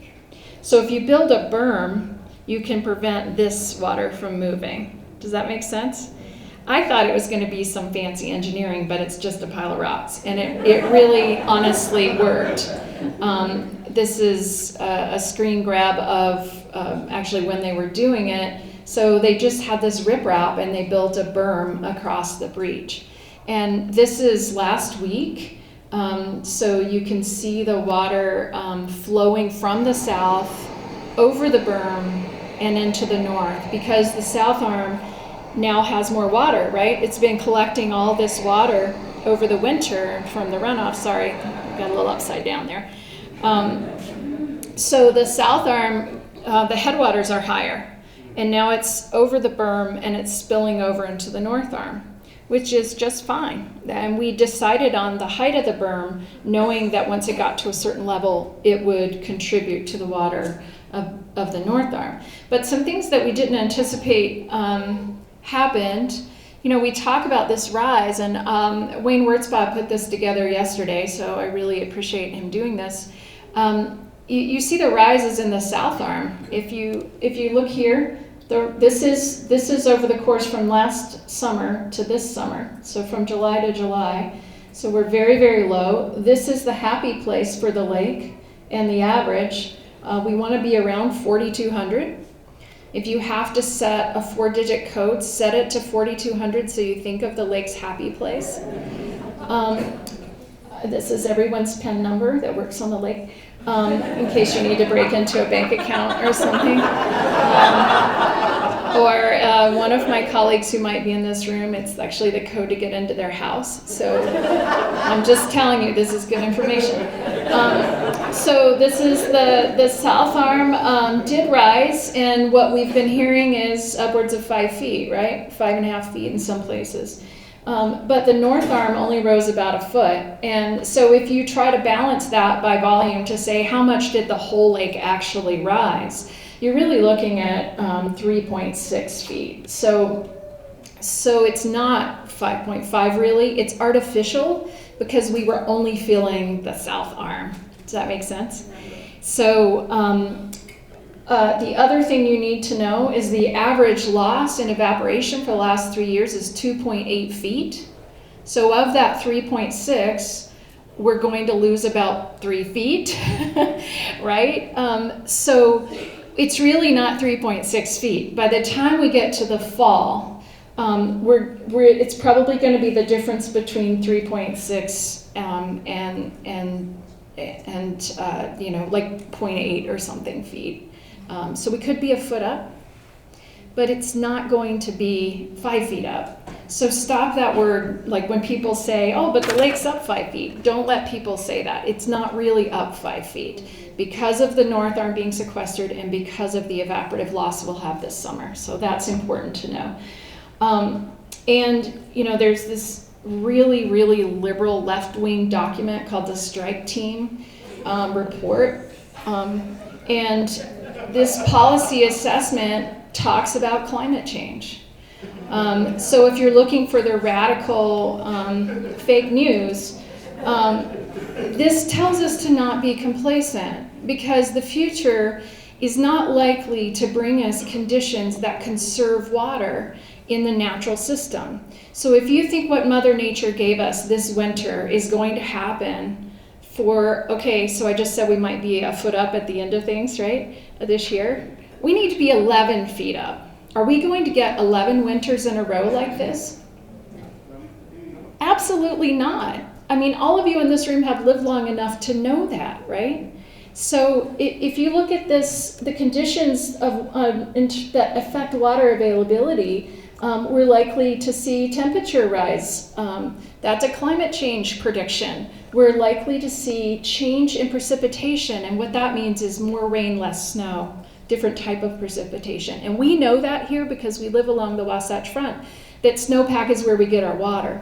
So if you build a berm, you can prevent this water from moving. Does that make sense? I thought it was going to be some fancy engineering, but it's just a pile of rocks. And it really honestly worked. This is a screen grab of actually when they were doing it. So they just had this riprap and they built a berm across the breach. And this is last week. So you can see the water flowing from the south over the berm and into the north, because the South Arm now has more water, right? It's been collecting all this water over the winter from the runoff. Sorry, got a little upside down there. So the South Arm, the headwaters are higher, and now it's over the berm and it's spilling over into the North Arm, which is just fine. And we decided on the height of the berm, knowing that once it got to a certain level, it would contribute to the water of the North Arm. But some things that we didn't anticipate happened. You know, we talk about this rise, and Wayne Wurtzbach put this together yesterday, so I really appreciate him doing this. You see the rises in the South Arm. If you look here, this is over the course from last summer to this summer, so from July to July. So we're very, very low. This is the happy place for the lake and the average. We want to be around 4,200. If you have to set a 4-digit code, set it to 4,200 so you think of the lake's happy place. This is everyone's PIN number that works on the lake, in case you need to break into a bank account or something. Or one of my colleagues who might be in this room, it's actually the code to get into their house. So I'm just telling you, this is good information. So this is the South Arm did rise, and what we've been hearing is upwards of 5 feet, right? 5.5 feet in some places. But the North Arm only rose about a foot. And so if you try to balance that by volume to say how much did the whole lake actually rise, you're really looking at 3.6 feet. So it's not 5.5 really, it's artificial because we were only feeling the South Arm. Does that make sense? So the other thing you need to know is the average loss in evaporation for the last 3 years is 2.8 feet. So of that 3.6, we're going to lose about 3 feet, right? So it's really not 3.6 feet. By the time we get to the fall, it's probably going to be the difference between 3.6 and you know, like 0.8 or something feet. So we could be a foot up, but it's not going to be 5 feet up. So stop that word, like when people say, oh, but the lake's up 5 feet. Don't let people say that. It's not really up 5 feet because of the North Arm being sequestered and because of the evaporative loss we'll have this summer. So that's important to know. And, you know, there's this really, really liberal left-wing document called the Strike Team report. And this policy assessment talks about climate change. So if you're looking for the radical fake news, this tells us to not be complacent because the future is not likely to bring us conditions that conserve water in the natural system. So if you think what Mother Nature gave us this winter is going to happen okay, so I just said we might be a foot up at the end of things, right, this year. We need to be 11 feet up. Are we going to get 11 winters in a row like this? Absolutely not. I mean, all of you in this room have lived long enough to know that, right? So if you look at this, the conditions that affect water availability, We're likely to see temperature rise. That's a climate change prediction. We're likely to see change in precipitation, and what that means is more rain, less snow, different type of precipitation. And we know that here because we live along the Wasatch Front, that snowpack is where we get our water.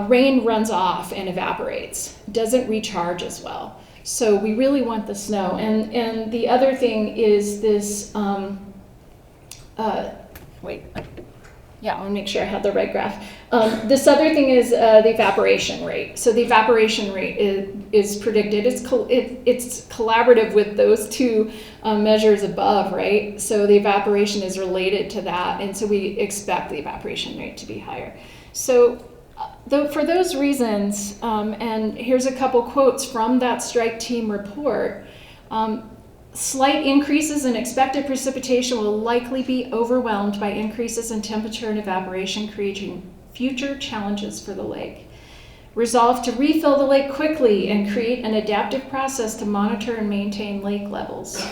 Rain runs off and evaporates, doesn't recharge as well. So we really want the snow. And the other thing is this, I want to make sure I have the right graph. This other thing is the evaporation rate. So the evaporation rate is predicted. It's collaborative with those two measures above, right? So the evaporation is related to that, and so we expect the evaporation rate to be higher. So for those reasons, and here's a couple quotes from that strike team report, slight increases in expected precipitation will likely be overwhelmed by increases in temperature and evaporation, creating future challenges for the lake. Resolve to refill the lake quickly and create an adaptive process to monitor and maintain lake levels.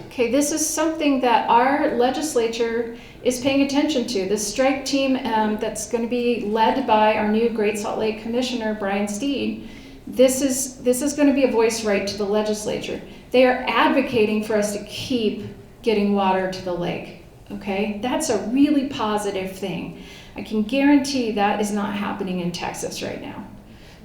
Okay, this is something that our legislature is paying attention to. This strike team that's going to be led by our new Great Salt Lake Commissioner, Brian Steed, this is going to be a voice right to the legislature. They are advocating for us to keep getting water to the lake, okay? That's a really positive thing. I can guarantee that is not happening in Texas right now.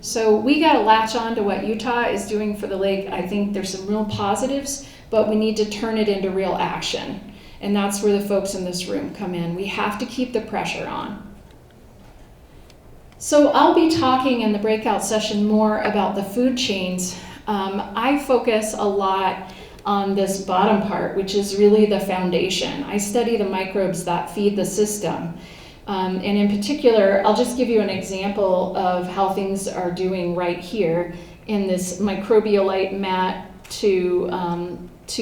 So we got to latch on to what Utah is doing for the lake. I think there's some real positives, but we need to turn it into real action. And that's where the folks in this room come in. We have to keep the pressure on. So I'll be talking in the breakout session more about the food chains. I focus a lot on this bottom part, which is really the foundation. I study the microbes that feed the system. And in particular, I'll just give you an example of how things are doing right here in this microbialite mat to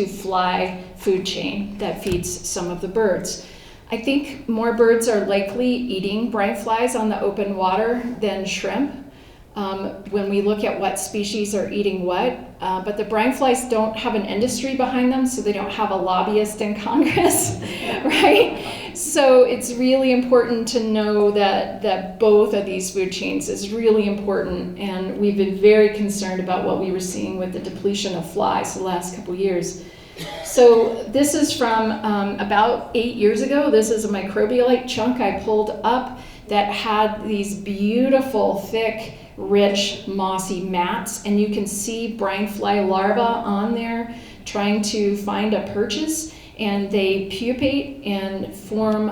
fly food chain that feeds some of the birds. I think more birds are likely eating brine flies on the open water than shrimp when we look at what species are eating what. But the brine flies don't have an industry behind them, so they don't have a lobbyist in Congress, right? So it's really important to know that both of these food chains is really important, and we've been very concerned about what we were seeing with the depletion of flies the last couple years. So this is from about 8 years ago. This is a microbialite chunk I pulled up that had these beautiful, thick, rich, mossy mats, and you can see brine fly larvae on there trying to find a purchase, and they pupate and form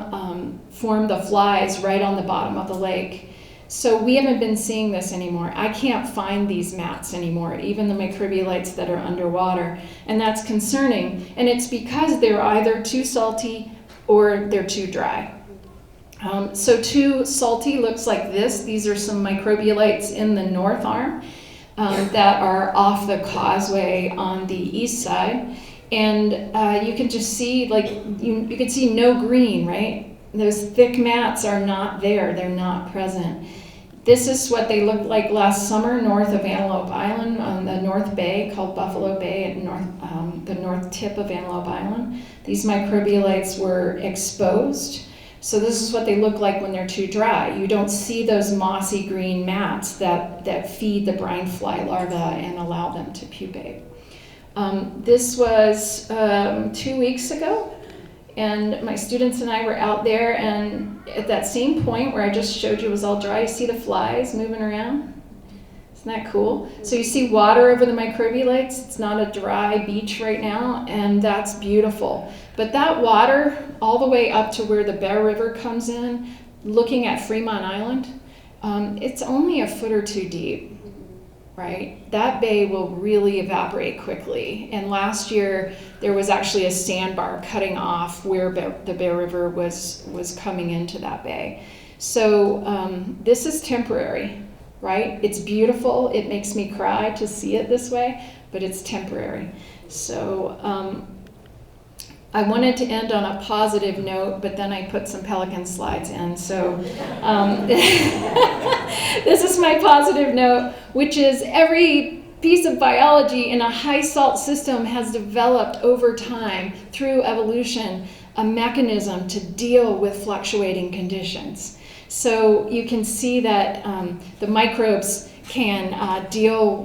the flies right on the bottom of the lake. So we haven't been seeing this anymore. I can't find these mats anymore, even the microbialites that are underwater, and that's concerning. And it's because they're either too salty or they're too dry. So too salty looks like this. These are some microbialites in the north arm that are off the causeway on the east side. And you can just see, like, you can see no green, right? Those thick mats are not there. They're not present. This is what they looked like last summer north of Antelope Island on the North Bay, called Buffalo Bay, at the north tip of Antelope Island. These microbialites were exposed. So this is what they look like when they're too dry. You don't see those mossy green mats that feed the brine fly larvae and allow them to pupate. This was 2 weeks ago, and my students and I were out there, and at that same point where I just showed you was all dry, you see the flies moving around? Isn't that cool? So you see water over the microbialites. It's not a dry beach right now, and that's beautiful. But that water, all the way up to where the Bear River comes in, looking at Fremont Island, it's only a foot or two deep, right? That bay will really evaporate quickly. And last year, there was actually a sandbar cutting off where the Bear River was coming into that bay. So this is temporary, right? It's beautiful. It makes me cry to see it this way, but it's temporary. So I wanted to end on a positive note, but then I put some pelican slides in. So this is my positive note, which is every piece of biology in a high salt system has developed over time through evolution a mechanism to deal with fluctuating conditions. So you can see that the microbes can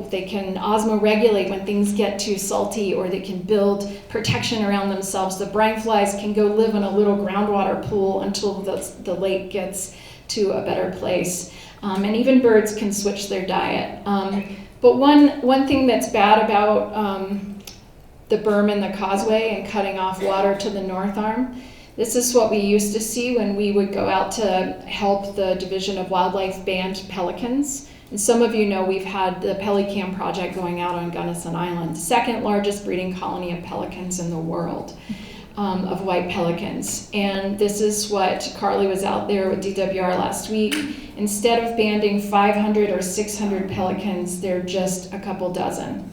they can osmoregulate when things get too salty, or they can build protection around themselves. The brine flies can go live in a little groundwater pool until the lake gets to a better place. And even birds can switch their diet. But one thing that's bad about the berm and the causeway and cutting off water to the north arm, this is what we used to see when we would go out to help the Division of Wildlife ban pelicans. And some of you know we've had the Pelicam project going out on Gunnison Island, second largest breeding colony of pelicans in the world, of white pelicans. And this is what Carly was out there with DWR last week. Instead of banding 500 or 600 pelicans, they're just a couple dozen.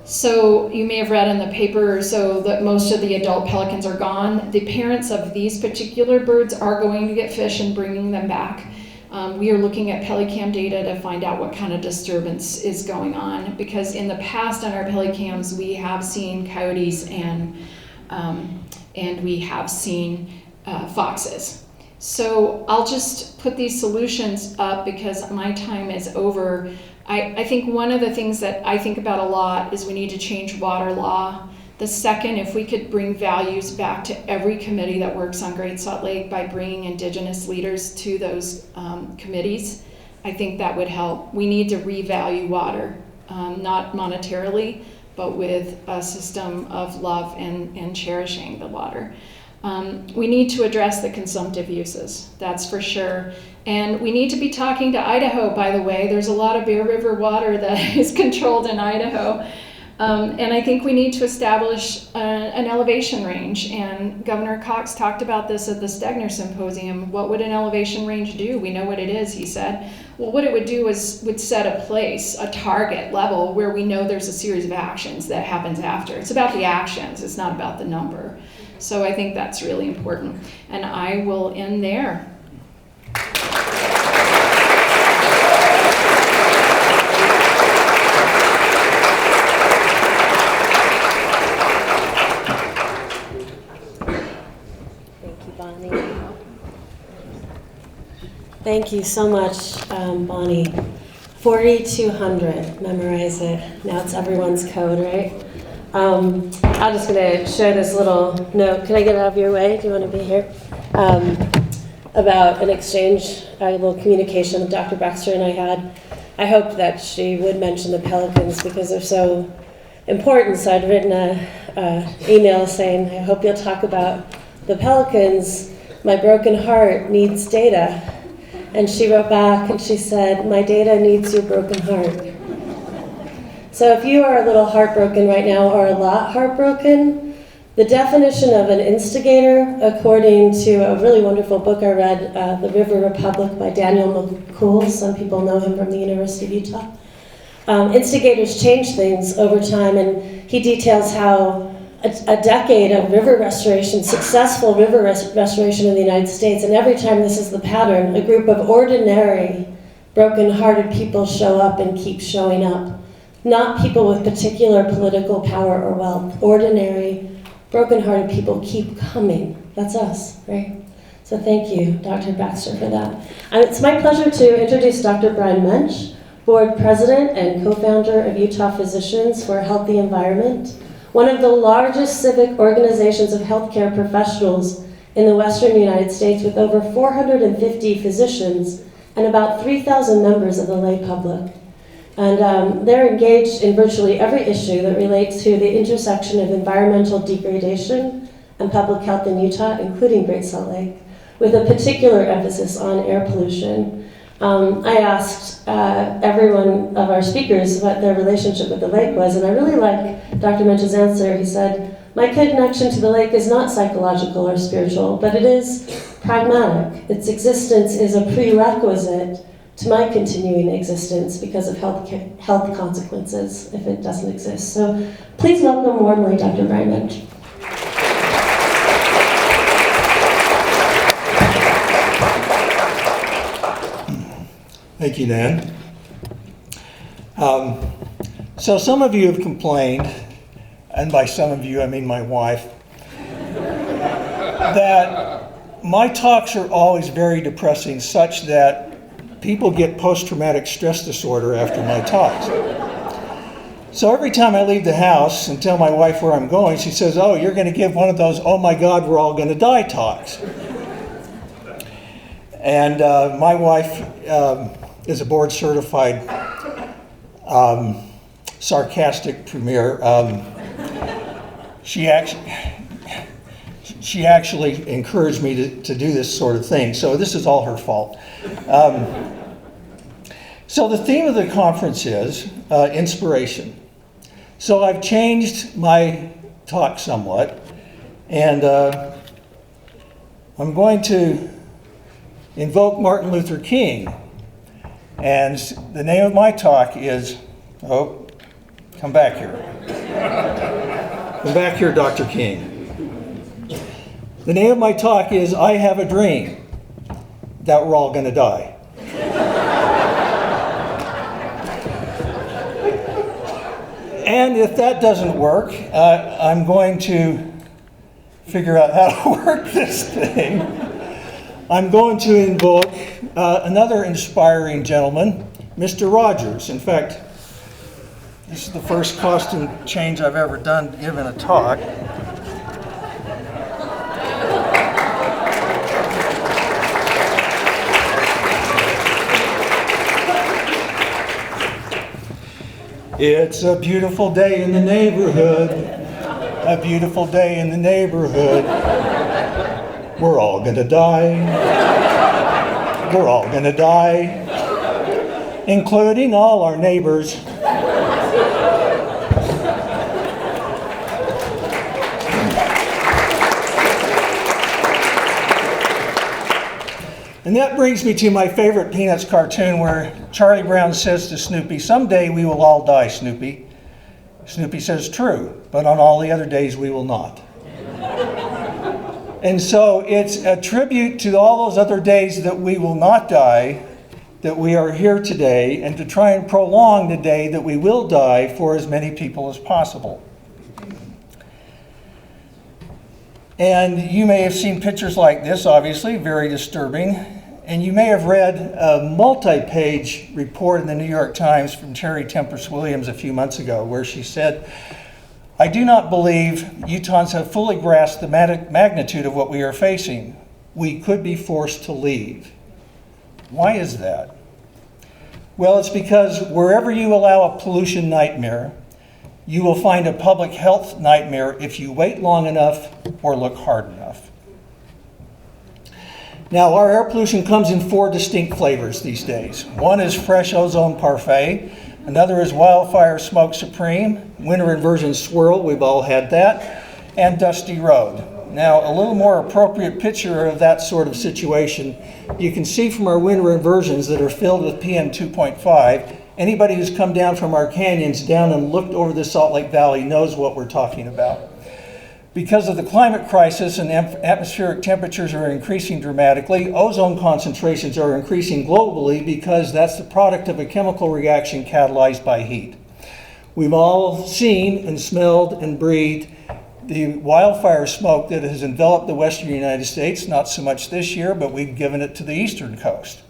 So you may have read in the paper, so that most of the adult pelicans are gone. The parents of these particular birds are going to get fish and bringing them back. We are looking at Pelicam data to find out what kind of disturbance is going on, because in the past on our Pelicams we have seen coyotes and we have seen foxes. So I'll just put these solutions up because my time is over. I think one of the things that I think about a lot is we need to change water law. The second, if we could bring values back to every committee that works on Great Salt Lake by bringing Indigenous leaders to those committees, I think that would help. We need to revalue water, not monetarily, but with a system of love and cherishing the water. We need to address the consumptive uses, that's for sure. And we need to be talking to Idaho, by the way. There's a lot of Bear River water that is controlled in Idaho. And I think we need to establish an elevation range. And Governor Cox talked about this at the Stegner Symposium. What would an elevation range do? We know what it is, he said. Well, what it would do is would set a place, a target level where we know there's a series of actions that happens after. It's about the actions, it's not about the number. So I think that's really important. And I will end there. Thank you so much, Bonnie. 4,200, memorize it. Now it's everyone's code, right? I'm just going to share this little note. Can I get out of your way? Do you want to be here? About an exchange, a little communication that Dr. Baxter and I had. I hoped that she would mention the pelicans because they're so important. So I'd written an email saying, I hope you'll talk about the pelicans. My broken heart needs data. And she wrote back and she said, my data needs your broken heart. So if you are a little heartbroken right now, or a lot heartbroken, the definition of an instigator, according to a really wonderful book I read, The River Republic by Daniel McCool, some people know him from the University of Utah. Instigators change things over time, and he details how a decade of river restoration, successful river restoration in the United States, and every time this is the pattern, a group of ordinary, broken-hearted people show up and keep showing up. Not people with particular political power or wealth. Ordinary, broken-hearted people keep coming. That's us, right? So thank you, Dr. Baxter, for that. And it's my pleasure to introduce Dr. Brian Moench, Board President and co-founder of Utah Physicians for a Healthy Environment, one of the largest civic organizations of healthcare professionals in the Western United States, with over 450 physicians and about 3,000 members of the lay public. And they're engaged in virtually every issue that relates to the intersection of environmental degradation and public health in Utah, including Great Salt Lake, with a particular emphasis on air pollution. I asked every one of our speakers what their relationship with the lake was, and I really like Dr. Moench's answer. He said, my connection to the lake is not psychological or spiritual, but it is pragmatic. Its existence is a prerequisite to my continuing existence because of health consequences if it doesn't exist. So please welcome warmly Dr. Brian Moench. Thank you, Nan. So some of you have complained, and by some of you I mean my wife, that my talks are always very depressing, such that people get post-traumatic stress disorder after my talks. So every time I leave the house and tell my wife where I'm going, she says, "Oh, you're going to give one of those, oh my God, we're all going to die talks." And my wife is a board-certified sarcastic premier. She actually encouraged me to do this sort of thing, so this is all her fault. So the theme of the conference is inspiration. So I've changed my talk somewhat, and I'm going to invoke Martin Luther King. And the name of my talk is, oh, come back here. Come back here, Dr. King. The name of my talk is, I Have a Dream That We're All Going to Die. And if that doesn't work, I'm going to figure out how to work this thing. I'm going to invoke another inspiring gentleman, Mr. Rogers. In fact, this is the first costume change I've ever done given a talk. It's a beautiful day in the neighborhood, a beautiful day in the neighborhood. We're all gonna die. We're all gonna die, including all our neighbors. And that brings me to my favorite Peanuts cartoon where Charlie Brown says to Snoopy, "Someday we will all die, Snoopy." Snoopy says, "True, but on all the other days we will not." And so it's a tribute to all those other days that we will not die, that we are here today, and to try and prolong the day that we will die for as many people as possible. And you may have seen pictures like this, obviously, very disturbing. And you may have read a multi-page report in the New York Times from Terry Tempest Williams a few months ago, where she said, "I do not believe Utahns have fully grasped the magnitude of what we are facing. We could be forced to leave." Why is that? Well, it's because wherever you allow a pollution nightmare, you will find a public health nightmare if you wait long enough or look hard enough. Now, our air pollution comes in 4 distinct flavors these days. One is fresh ozone parfait. Another is wildfire smoke supreme. Winter inversion swirl, we've all had that. And dusty road. Now, a little more appropriate picture of that sort of situation, you can see from our winter inversions that are filled with PM 2.5. Anybody who's come down from our canyons down and looked over the Salt Lake Valley knows what we're talking about. Because of the climate crisis and atmospheric temperatures are increasing dramatically, ozone concentrations are increasing globally because that's the product of a chemical reaction catalyzed by heat. We've all seen and smelled and breathed the wildfire smoke that has enveloped the western United States, not so much this year, but we've given it to the eastern coast.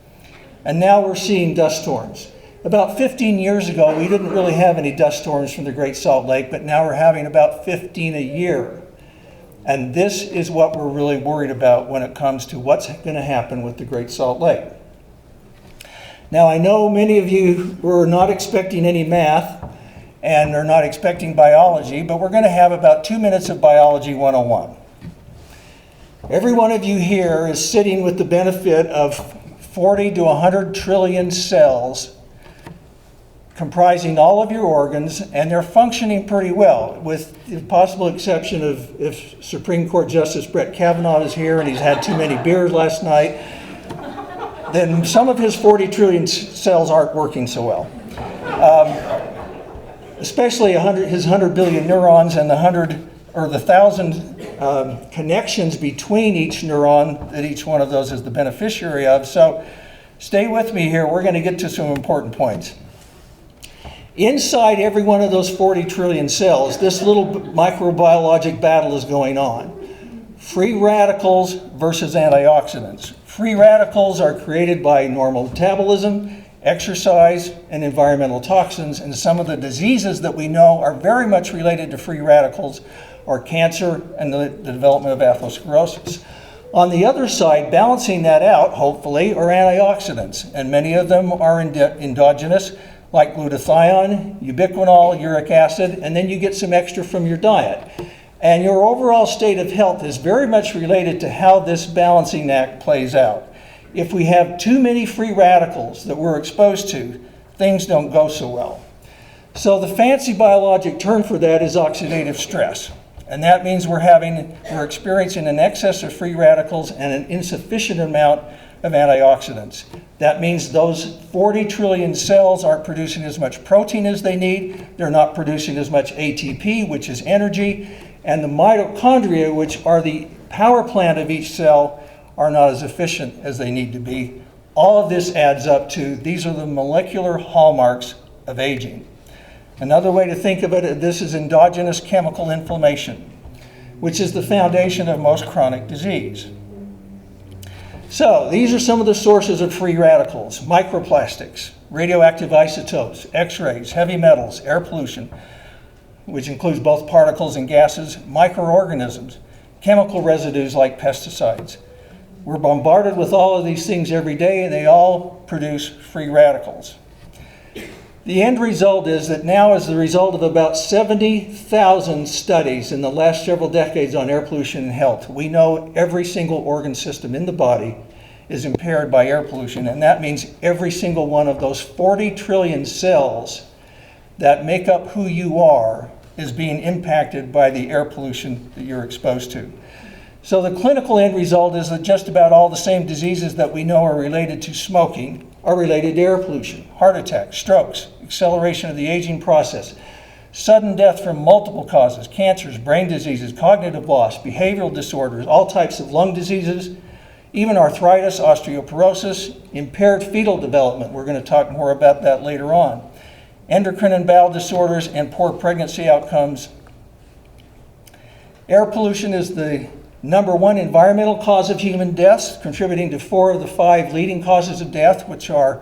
And now we're seeing dust storms. About 15 years ago, we didn't really have any dust storms from the Great Salt Lake, but now we're having about 15 a year. And this is what we're really worried about when it comes to what's going to happen with the Great Salt Lake. Now, I know many of you were not expecting any math and are not expecting biology, but we're going to have about 2 minutes of Biology 101. Every one of you here is sitting with the benefit of 40 to 100 trillion cells comprising all of your organs, and they're functioning pretty well, with the possible exception of if Supreme Court Justice Brett Kavanaugh is here and he's had too many beers last night, then some of his 40 trillion cells aren't working so well. Especially his 100 billion neurons and the 1,000 connections between each neuron that each one of those is the beneficiary of. So stay with me here. We're going to get to some important points. Inside every one of those 40 trillion cells, this little microbiologic battle is going on. Free radicals versus antioxidants. Free radicals are created by normal metabolism, exercise, and environmental toxins, and some of the diseases that we know are very much related to free radicals are cancer and the development of atherosclerosis. On the other side, balancing that out, hopefully, are antioxidants, and many of them are endogenous, like glutathione, ubiquinol, uric acid, and then you get some extra from your diet. And your overall state of health is very much related to how this balancing act plays out. If we have too many free radicals that we're exposed to, things don't go so well. So the fancy biologic term for that is oxidative stress. And that means we're experiencing an excess of free radicals and an insufficient amount of antioxidants. That means those 40 trillion cells aren't producing as much protein as they need. They're not producing as much ATP, which is energy. And the mitochondria, which are the power plant of each cell, are not as efficient as they need to be. All of this adds up to, these are the molecular hallmarks of aging. Another way to think of it, this is endogenous chemical inflammation, which is the foundation of most chronic disease. So these are some of the sources of free radicals: microplastics, radioactive isotopes, X-rays, heavy metals, air pollution, which includes both particles and gases, microorganisms, chemical residues like pesticides. We're bombarded with all of these things every day, and they all produce free radicals. The end result is that now, as the result of about 70,000 studies in the last several decades on air pollution and health, we know every single organ system in the body is impaired by air pollution, and that means every single one of those 40 trillion cells that make up who you are is being impacted by the air pollution that you're exposed to. So the clinical end result is that just about all the same diseases that we know are related to smoking are related to air pollution: heart attacks, strokes, acceleration of the aging process, sudden death from multiple causes, cancers, brain diseases, cognitive loss, behavioral disorders, all types of lung diseases, even arthritis, osteoporosis, impaired fetal development. We're going to talk more about that later on. Endocrine and bowel disorders, and poor pregnancy outcomes. Air pollution is the #1 environmental cause of human deaths, contributing to 4 of the 5 leading causes of death, which are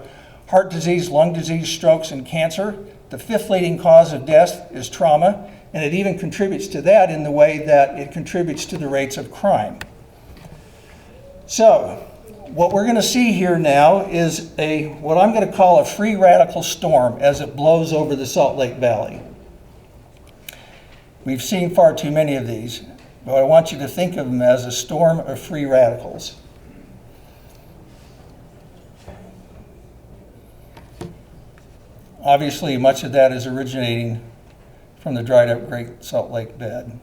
heart disease, lung disease, strokes, and cancer. The 5th leading cause of death is trauma, and it even contributes to that in the way that it contributes to the rates of crime. So, what we're going to see here now is what I'm going to call a free radical storm as it blows over the Salt Lake Valley. We've seen far too many of these, but I want you to think of them as a storm of free radicals. Obviously, much of that is originating from the dried up Great Salt Lake bed.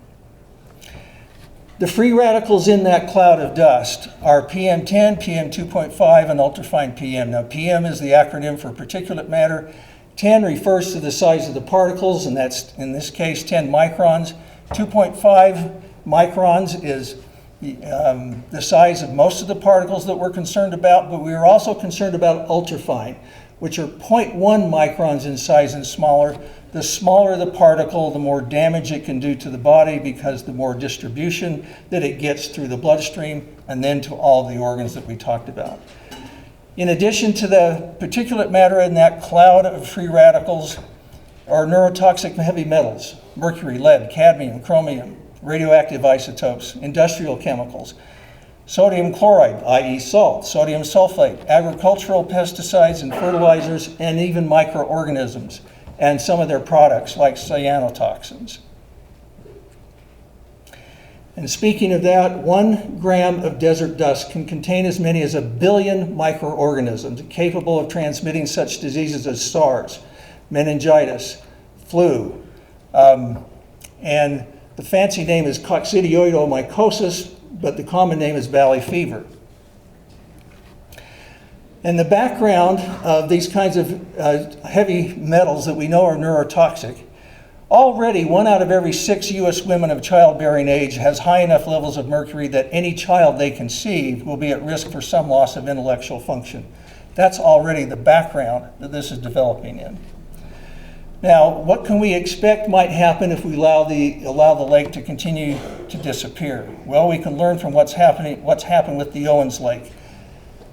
The free radicals in that cloud of dust are PM10, PM2.5, and ultrafine PM. Now, PM is the acronym for particulate matter. 10 refers to the size of the particles, and that's, in this case, 10 microns. 2.5 microns is the size of most of the particles that we're concerned about, but we are also concerned about ultrafine, which are 0.1 microns in size and smaller. The smaller the particle, the more damage it can do to the body, because the more distribution that it gets through the bloodstream and then to all the organs that we talked about. In addition to the particulate matter in that cloud of free radicals are neurotoxic heavy metals: mercury, lead, cadmium, chromium, radioactive isotopes, industrial chemicals, sodium chloride, i.e. salt, sodium sulfate, agricultural pesticides and fertilizers, and even microorganisms and some of their products like cyanotoxins. And speaking of that, 1 gram of desert dust can contain as many as 1 billion microorganisms capable of transmitting such diseases as SARS, meningitis, flu, and the fancy name is coccidioidomycosis, but the common name is valley fever. And the background of these kinds of heavy metals that we know are neurotoxic, already 1 out of every 6 U.S. women of childbearing age has high enough levels of mercury that any child they conceive will be at risk for some loss of intellectual function. That's already the background that this is developing in. Now, what can we expect might happen if we allow the lake to continue to disappear? Well, we can learn from what's happened with the Owens Lake.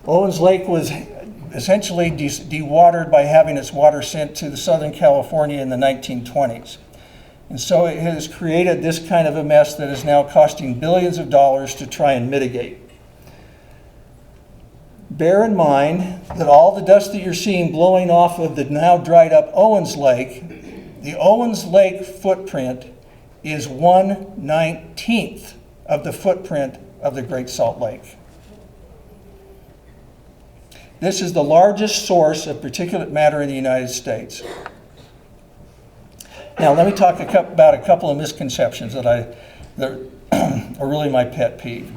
Owens Lake was essentially dewatered by having its water sent to Southern California in the 1920s. And so it has created this kind of a mess that is now costing billions of dollars to try and mitigate. Bear in mind that all the dust that you're seeing blowing off of the now dried up Owens Lake, the Owens Lake footprint is 1/19 of the footprint of the Great Salt Lake. This is the largest source of particulate matter in the United States. Now, let me talk about a couple of misconceptions that are really my pet peeve.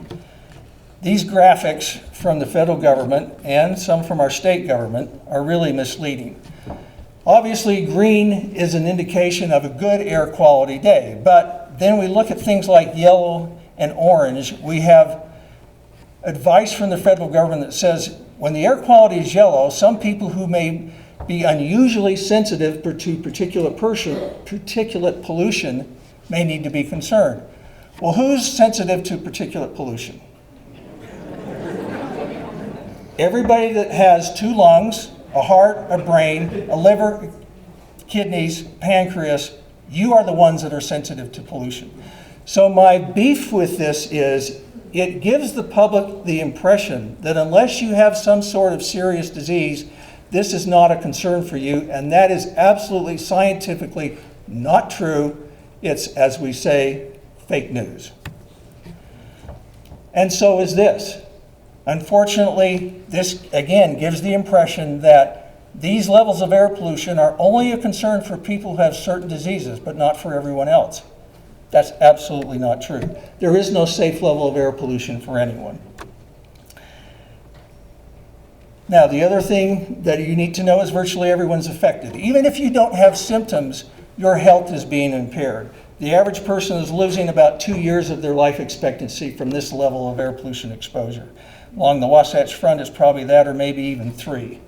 These graphics from the federal government and some from our state government are really misleading. Obviously, green is an indication of a good air quality day, but then we look at things like yellow and orange. We have advice from the federal government that says when the air quality is yellow, some people who may be unusually sensitive to particulate pollution may need to be concerned. Well, who's sensitive to particulate pollution? Everybody that has 2 lungs, a heart, a brain, a liver, kidneys, pancreas, you are the ones that are sensitive to pollution. So my beef with this is it gives the public the impression that unless you have some sort of serious disease, this is not a concern for you, and that is absolutely scientifically not true. It's, as we say, fake news. And so is this. Unfortunately, this again gives the impression that these levels of air pollution are only a concern for people who have certain diseases, but not for everyone else. That's absolutely not true. There is no safe level of air pollution for anyone. Now, the other thing that you need to know is virtually everyone's affected. Even if you don't have symptoms, your health is being impaired. The average person is losing about 2 years of their life expectancy from this level of air pollution exposure. Along the Wasatch Front, it's probably that or maybe even 3.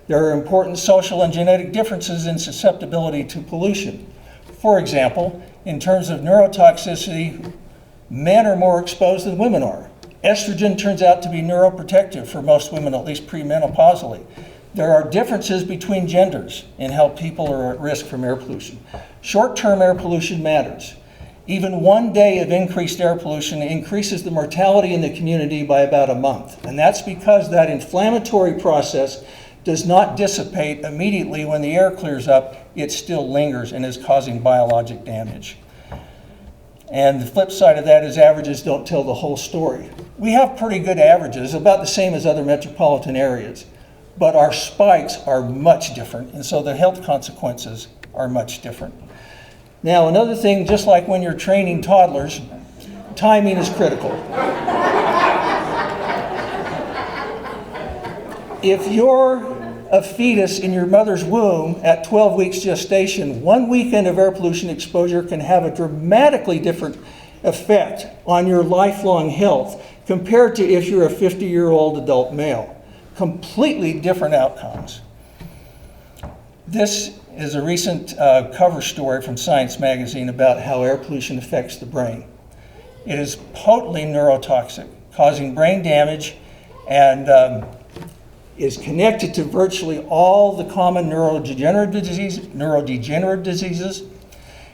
There are important social and genetic differences in susceptibility to pollution. For example, in terms of neurotoxicity, men are more exposed than women are. Estrogen turns out to be neuroprotective for most women, at least premenopausally. There are differences between genders in how people are at risk from air pollution. Short-term air pollution matters. Even 1 day of increased air pollution increases the mortality in the community by about a month. And that's because that inflammatory process does not dissipate immediately when the air clears up. It still lingers and is causing biologic damage. And the flip side of that is averages don't tell the whole story. We have pretty good averages, about the same as other metropolitan areas, but our spikes are much different, and so the health consequences are much different. Now, another thing, just like when you're training toddlers, timing is critical. If you're a fetus in your mother's womb at 12 weeks gestation, 1 weekend of air pollution exposure can have a dramatically different effect on your lifelong health compared to if you're a 50-year-old adult male. Completely different outcomes. This is a recent cover story from Science magazine about how air pollution affects the brain. It is potently neurotoxic, causing brain damage, and is connected to virtually all the common neurodegenerative diseases.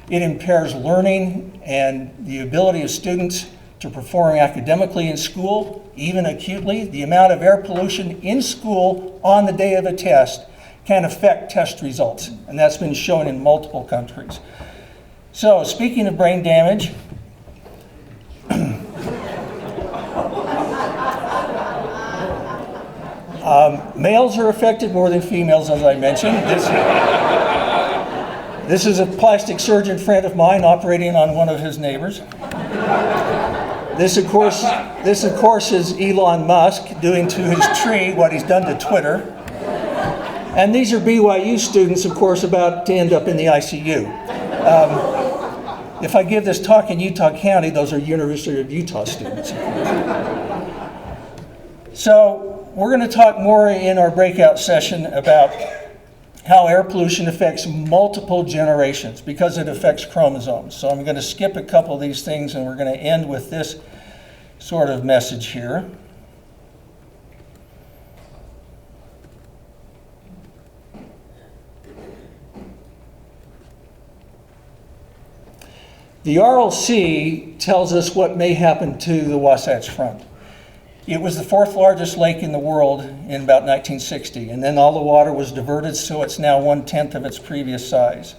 It impairs learning and the ability of students to perform academically in school, even acutely. The amount of air pollution in school on the day of a test can affect test results, and that's been shown in multiple countries. So, speaking of brain damage, males are affected more than females, as I mentioned. This is a plastic surgeon friend of mine operating on one of his neighbors. This, of course, is Elon Musk doing to his tree what he's done to Twitter. And these are BYU students, of course, about to end up in the ICU. If I give this talk in Utah County, those are University of Utah students. So we're going to talk more in our breakout session about how air pollution affects multiple generations because it affects chromosomes. So I'm going to skip a couple of these things and we're going to end with this sort of message here. The RLC tells us what may happen to the Wasatch Front. It was the fourth largest lake in the world in about 1960, and then all the water was diverted, so it's now 1/10 of its previous size.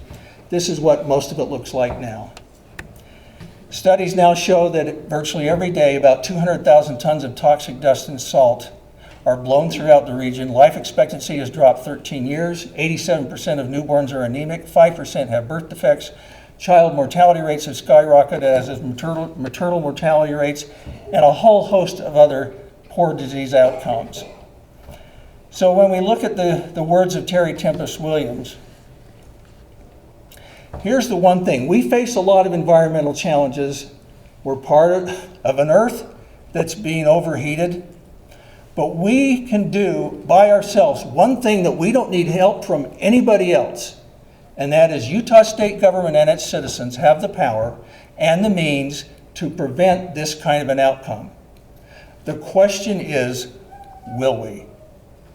This is what most of it looks like now. Studies now show that virtually every day about 200,000 tons of toxic dust and salt are blown throughout the region. Life expectancy has dropped 13 years. 87% of newborns are anemic. 5% have birth defects. Child mortality rates have skyrocketed, as have maternal mortality rates, and a whole host of other poor disease outcomes. So when we look at the words of Terry Tempest Williams, here's the one thing. We face a lot of environmental challenges. We're part of an earth that's being overheated. But we can do by ourselves one thing that we don't need help from anybody else. And that is Utah state government and its citizens have the power and the means to prevent this kind of an outcome. The question is, will we?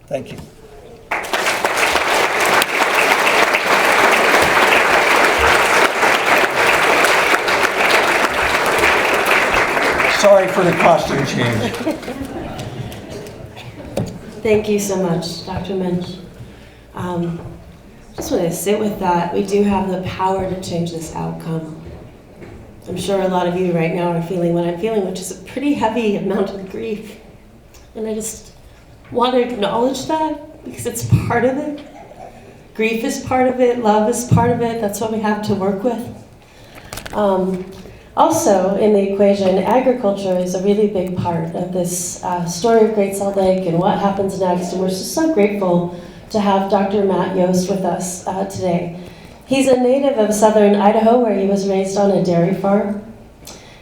Thank you. Sorry for the costume change. Thank you so much, Dr. Moench. Just want to sit with that. We do have the power to change this outcome. I'm sure a lot of you right now are feeling what I'm feeling, which is a pretty heavy amount of grief. And I just want to acknowledge that because it's part of it. Grief is part of it. Love is part of it. That's what we have to work with. Also, in the equation, agriculture is a really big part of this story of Great Salt Lake and what happens next. And we're just so grateful to have Dr. Matt Yost with us today. He's a native of southern Idaho, where he was raised on a dairy farm.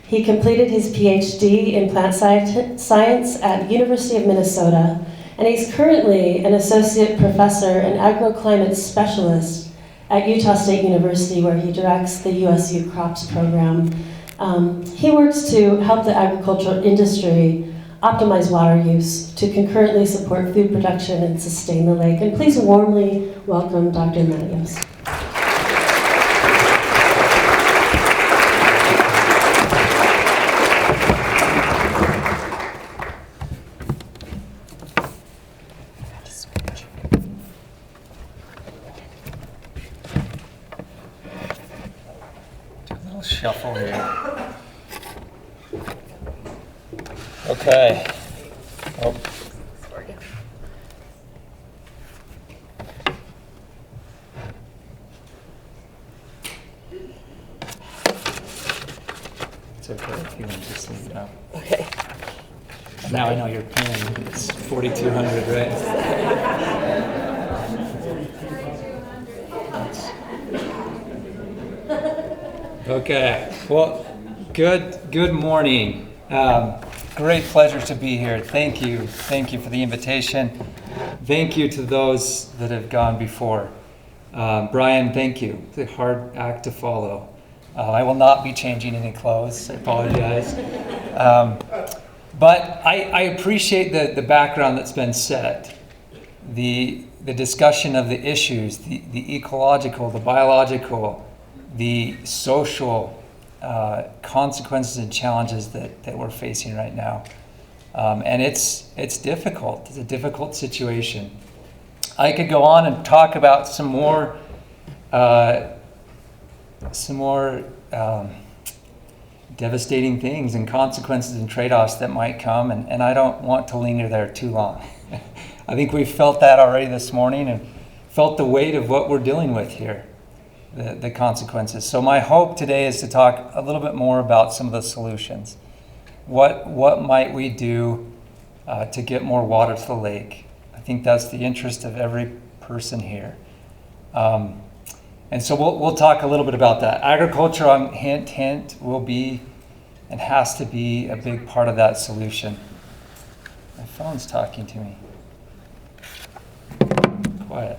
He completed his Ph.D. in plant science at University of Minnesota, and he's currently an associate professor and agroclimate specialist at Utah State University, where he directs the USU Crops program. He works to help the agricultural industry optimize water use to concurrently support food production and sustain the lake. And please warmly welcome Dr. Matt Yost. Do a little shuffle here. Okay. Oh. It's okay if you want to just leave it up. Okay. Now I know your pen. It's 4200, right? Okay. Well, good morning. Great pleasure to be here. Thank you for the invitation. Thank you to those that have gone before. Brian, thank you. It's a hard act to follow. I will not be changing any clothes. I apologize. But I appreciate the background that's been set. The discussion of the issues, the ecological, the biological, the social consequences and challenges that we're facing right now. And it's difficult. It's a difficult situation. I could go on and talk about some more devastating things and consequences and trade-offs that might come, and I don't want to linger there too long. I think we've felt that already this morning and felt the weight of what we're dealing with here, the consequences. So my hope today is to talk a little bit more about some of the solutions. What might we do to get more water to the lake? I think that's the interest of every person here. And so we'll talk a little bit about that. Agriculture, hint, will be and has to be a big part of that solution. My phone's talking to me. Quiet.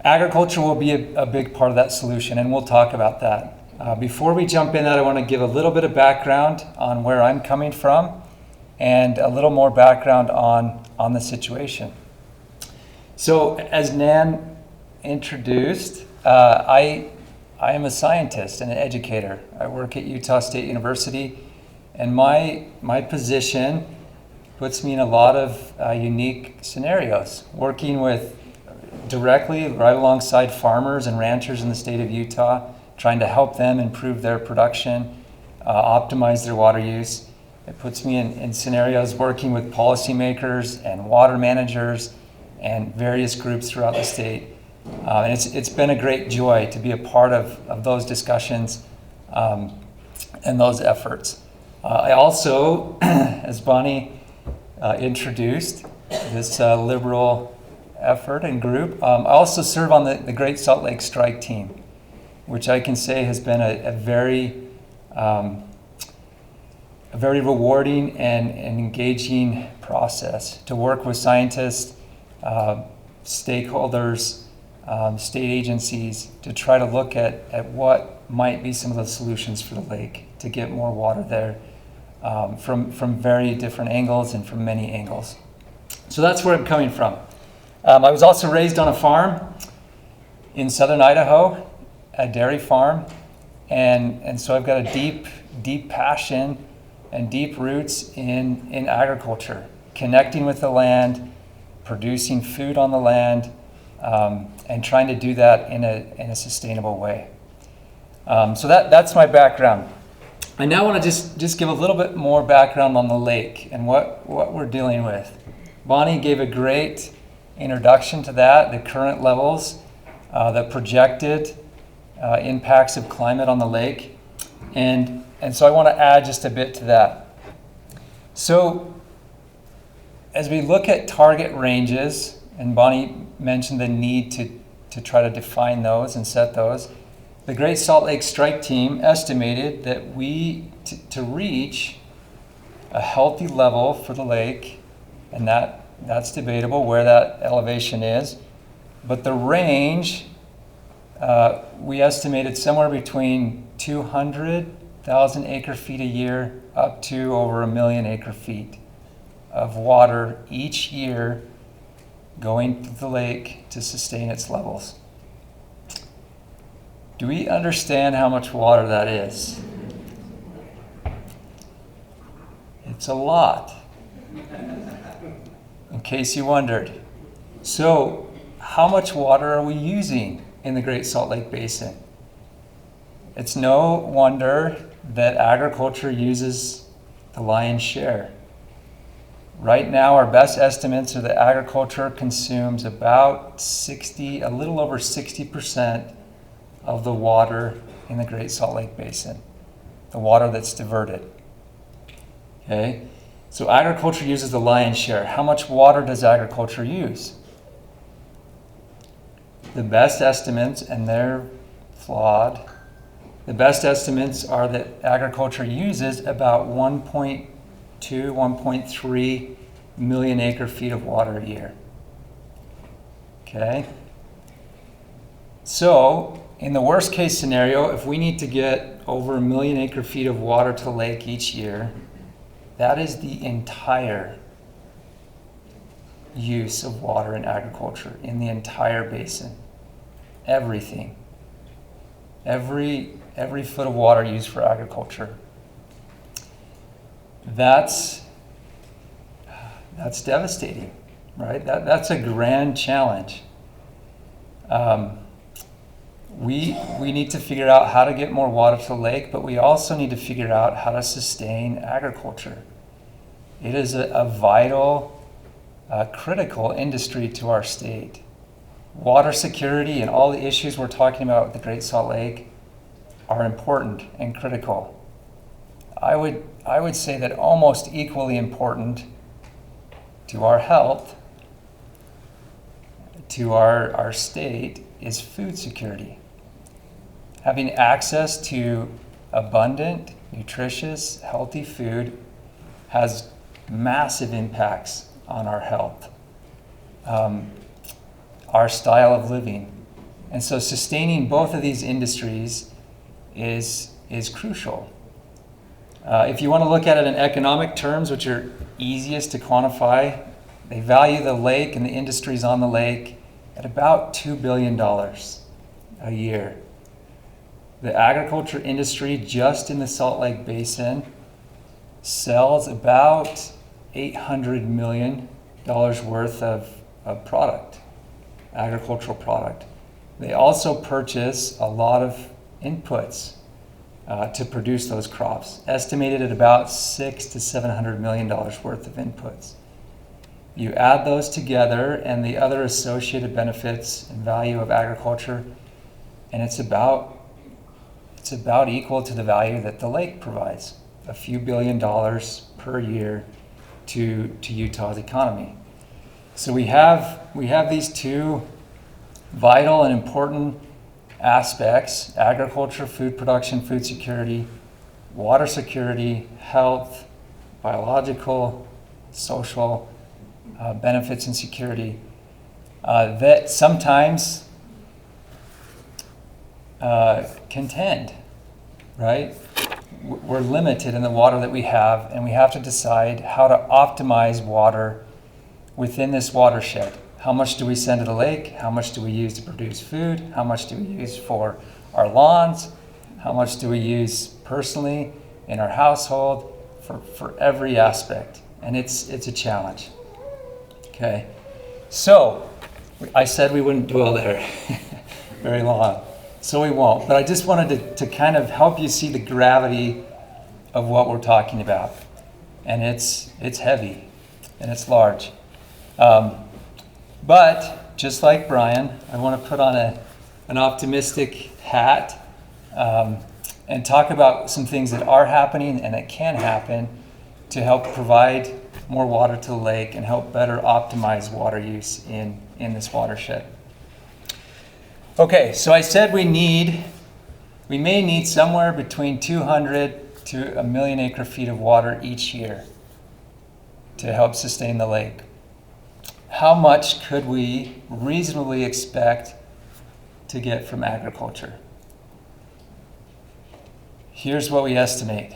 Agriculture will be a big part of that solution, and we'll talk about that. Before we jump in that, I want to give a little bit of background on where I'm coming from and a little more background on the situation. So as Nan introduced, I am a scientist and an educator. I work at Utah State University, and my position puts me in a lot of unique scenarios, working with directly right alongside farmers and ranchers in the state of Utah, trying to help them improve their production, optimize their water use. It puts me in scenarios working with policymakers and water managers and various groups throughout the state. And it's been a great joy to be a part of those discussions and those efforts. I also, as Bonnie introduced, this liberal effort and group, I also serve on the Great Salt Lake Strike Team, which I can say has been a very rewarding and engaging process to work with scientists, stakeholders, state agencies to try to look at what might be some of the solutions for the lake to get more water there from very different angles and from many angles. So that's where I'm coming from. I was also raised on a farm in southern Idaho, a dairy farm, and so I've got a deep passion and deep roots in agriculture, connecting with the land, producing food on the land, and trying to do that in a sustainable way. So that's my background. I now want to just give a little bit more background on the lake and what we're dealing with. Bonnie gave a great introduction to that, the current levels, the projected impacts of climate on the lake, and so I want to add just a bit to that. So as we look at target ranges, and Bonnie mentioned the need to try to define those and set those, the Great Salt Lake Strike Team estimated that to reach a healthy level for the lake, and that's debatable where that elevation is, but the range, we estimated somewhere between 200,000 acre feet a year up to over 1 million acre feet of water each year going to the lake to sustain its levels. Do we understand how much water that is? It's a lot, in case you wondered. So, how much water are we using in the Great Salt Lake Basin? It's no wonder that agriculture uses the lion's share. Right now, our best estimates are that agriculture consumes about a little over 60% of the water in the Great Salt Lake Basin, the water that's diverted. Okay, so agriculture uses the lion's share. How much water does agriculture use? The best estimates, and they're flawed, the best estimates are that agriculture uses about 1.2, 1.3 million acre feet of water a year. Okay? So, in the worst case scenario, if we need to get over 1 million acre feet of water to the lake each year, that is the entire use of water in agriculture in the entire basin. Everything. Every foot of water used for agriculture. That's devastating, right? That's a grand challenge. We need to figure out how to get more water to the lake, but we also need to figure out how to sustain agriculture. It is a vital, critical industry to our state. Water security and all the issues we're talking about with the Great Salt Lake are important and critical. I would say that almost equally important to our health, to our state, is food security. Having access to abundant, nutritious, healthy food has massive impacts on our health. our style of living. And so sustaining both of these industries is crucial. If you want to look at it in economic terms, which are easiest to quantify, they value the lake and the industries on the lake at about $2 billion a year. The agriculture industry just in the Salt Lake Basin sells about $800 million worth of product, agricultural product. They also purchase a lot of inputs to produce those crops, estimated at about $600 to $700 million worth of inputs. You add those together and the other associated benefits and value of agriculture, and it's about equal to the value that the lake provides, a few $1 billion per year to Utah's economy. So we have these two vital and important aspects: agriculture, food production, food security, water security, health, biological, social benefits and security that sometimes contend, right? We're limited in the water that we have, and we have to decide how to optimize water within this watershed. How much do we send to the lake? How much do we use to produce food? How much do we use for our lawns? How much do we use personally in our household for every aspect? And it's a challenge. Okay, so I said we wouldn't dwell there very long, so we won't. But I just wanted to kind of help you see the gravity of what we're talking about. And it's heavy and it's large. But just like Brian, I want to put on an optimistic hat and talk about some things that are happening and that can happen to help provide more water to the lake and help better optimize water use in this watershed. Okay, so I said we may need somewhere between 200 to 1 million acre feet of water each year to help sustain the lake. How much could we reasonably expect to get from agriculture? Here's what we estimate.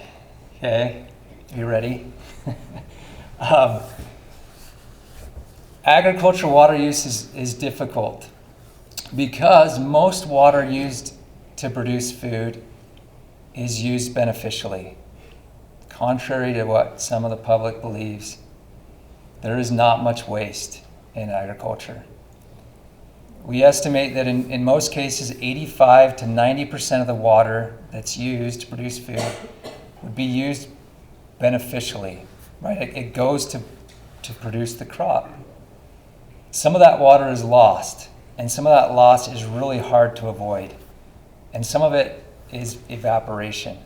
Okay, are you ready? Agricultural water use is difficult because most water used to produce food is used beneficially. Contrary to what some of the public believes, there is not much waste in agriculture. We estimate that in most cases, 85 to 90% of the water that's used to produce food would be used beneficially, right? It goes to produce the crop. Some of that water is lost, and some of that loss is really hard to avoid. And some of it is evaporation.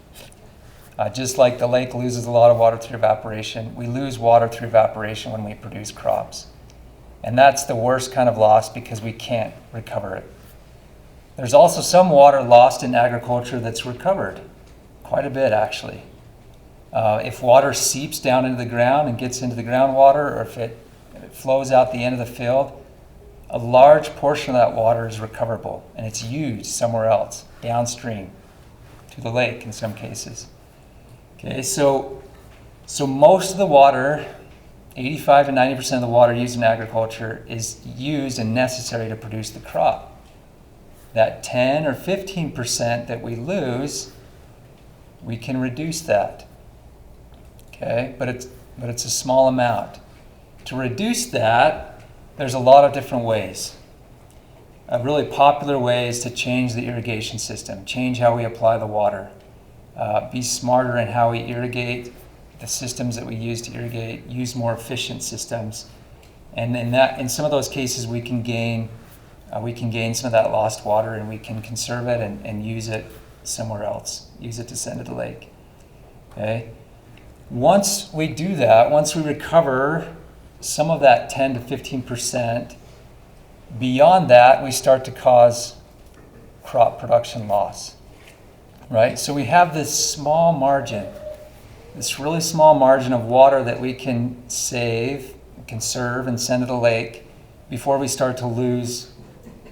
Just like the lake loses a lot of water through evaporation, we lose water through evaporation when we produce crops. And that's the worst kind of loss because we can't recover it. There's also some water lost in agriculture that's recovered, quite a bit actually. If water seeps down into the ground and gets into the groundwater, or if it flows out the end of the field, a large portion of that water is recoverable and it's used somewhere else, downstream, to the lake in some cases. Okay, so most of the water, 85 to 90% of the water used in agriculture is used and necessary to produce the crop. That 10 or 15% that we lose, we can reduce that. Okay, but it's a small amount. To reduce that, there's a lot of different ways. A really popular way is to change the irrigation system, change how we apply the water, be smarter in how we irrigate, the systems that we use to irrigate, use more efficient systems. And in some of those cases, we can gain some of that lost water, and we can conserve it and use it somewhere else, use it to send to the lake. Okay? Once we do that, once we recover some of that 10 to 15%, beyond that, we start to cause crop production loss, right? So we have this small margin, this really small margin of water that we can save, conserve, and send to the lake before we start to lose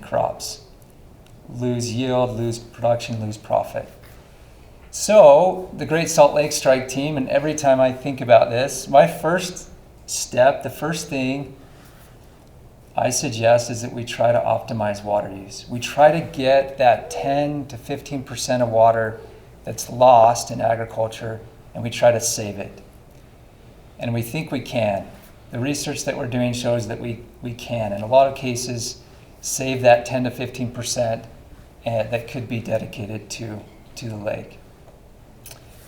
crops, lose yield, lose production, lose profit. So the Great Salt Lake Strike Team, and every time I think about this, my first step, the first thing I suggest is that we try to optimize water use. We try to get that 10 to 15% of water that's lost in agriculture, and we try to save it. And we think we can. The research that we're doing shows that we can, in a lot of cases, save that 10 to 15% that could be dedicated to the lake.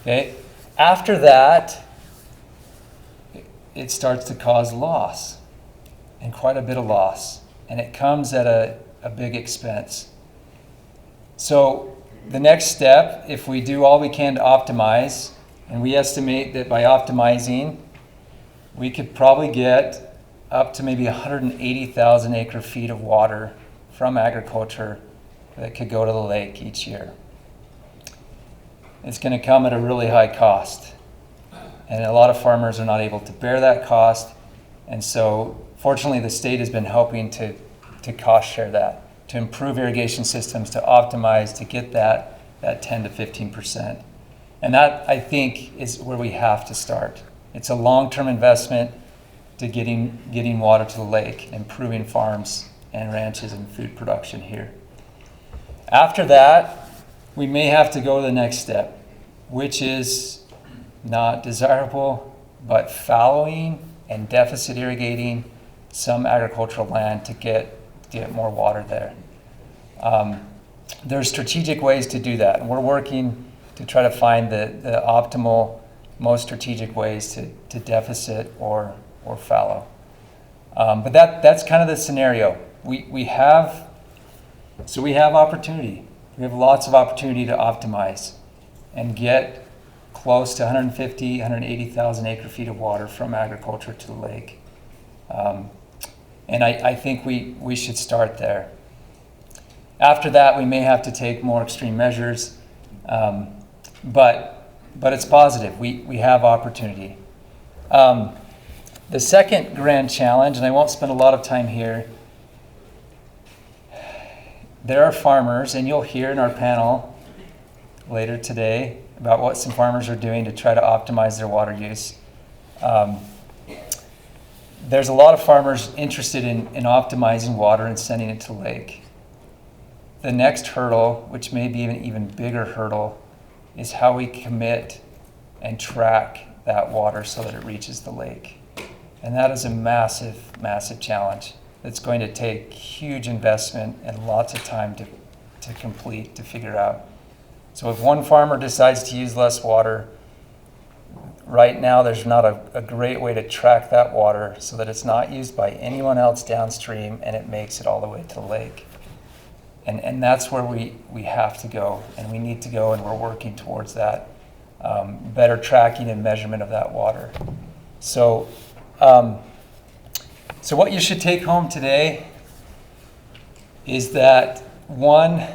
Okay. After that, it starts to cause loss, and quite a bit of loss, and it comes at a big expense. So the next step, if we do all we can to optimize, and we estimate that by optimizing, we could probably get up to maybe 180,000 acre feet of water from agriculture that could go to the lake each year. It's going to come at a really high cost, and a lot of farmers are not able to bear that cost, and so fortunately the state has been helping to cost share that, to improve irrigation systems, to optimize, to get that 10 to 15%. And that, I think, is where we have to start. It's a long-term investment to getting water to the lake, improving farms and ranches and food production here. After that, we may have to go to the next step, which is not desirable, but fallowing and deficit irrigating some agricultural land to get more water there. There's strategic ways to do that, and we're working to try to find the optimal, most strategic ways to deficit or fallow. But that's kind of the scenario. We have opportunity. We have lots of opportunity to optimize and get close to 150, 180,000 acre feet of water from agriculture to the lake. And I think we should start there. After that, we may have to take more extreme measures, but it's positive. We have opportunity. The second grand challenge, and I won't spend a lot of time here, there are farmers, and you'll hear in our panel later today about what some farmers are doing to try to optimize their water use. There's a lot of farmers interested in optimizing water and sending it to the lake. The next hurdle, which may be an even bigger hurdle, is how we commit and track that water so that it reaches the lake. And that is a massive, massive challenge. It's going to take huge investment and lots of time to complete, to figure out. So if one farmer decides to use less water, right now there's not a great way to track that water so that it's not used by anyone else downstream and it makes it all the way to the lake. And that's where we have to go, and we need to go, and we're working towards that, better tracking and measurement of that water. So what you should take home today is that, one,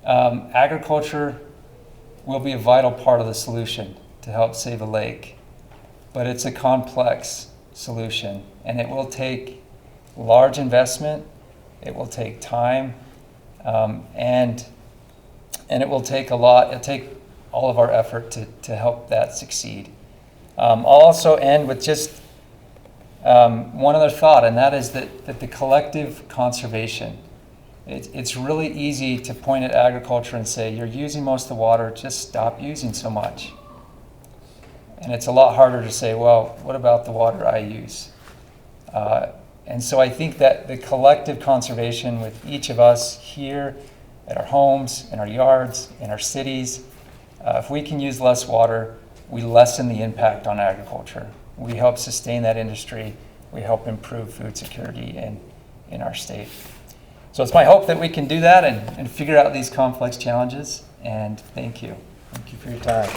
agriculture will be a vital part of the solution to help save a lake, but it's a complex solution, and it will take large investment, it will take time, and it will take it'll take all of our effort to help that succeed. I'll also end with just one other thought, and that is that the collective conservation. It's really easy to point at agriculture and say, you're using most of the water, just stop using so much. And it's a lot harder to say, well, what about the water I use? And so I think that the collective conservation with each of us here at our homes, in our yards, in our cities, if we can use less water, we lessen the impact on agriculture. We help sustain that industry. We help improve food security in our state. So it's my hope that we can do that and figure out these complex challenges. And thank you. Thank you for your time.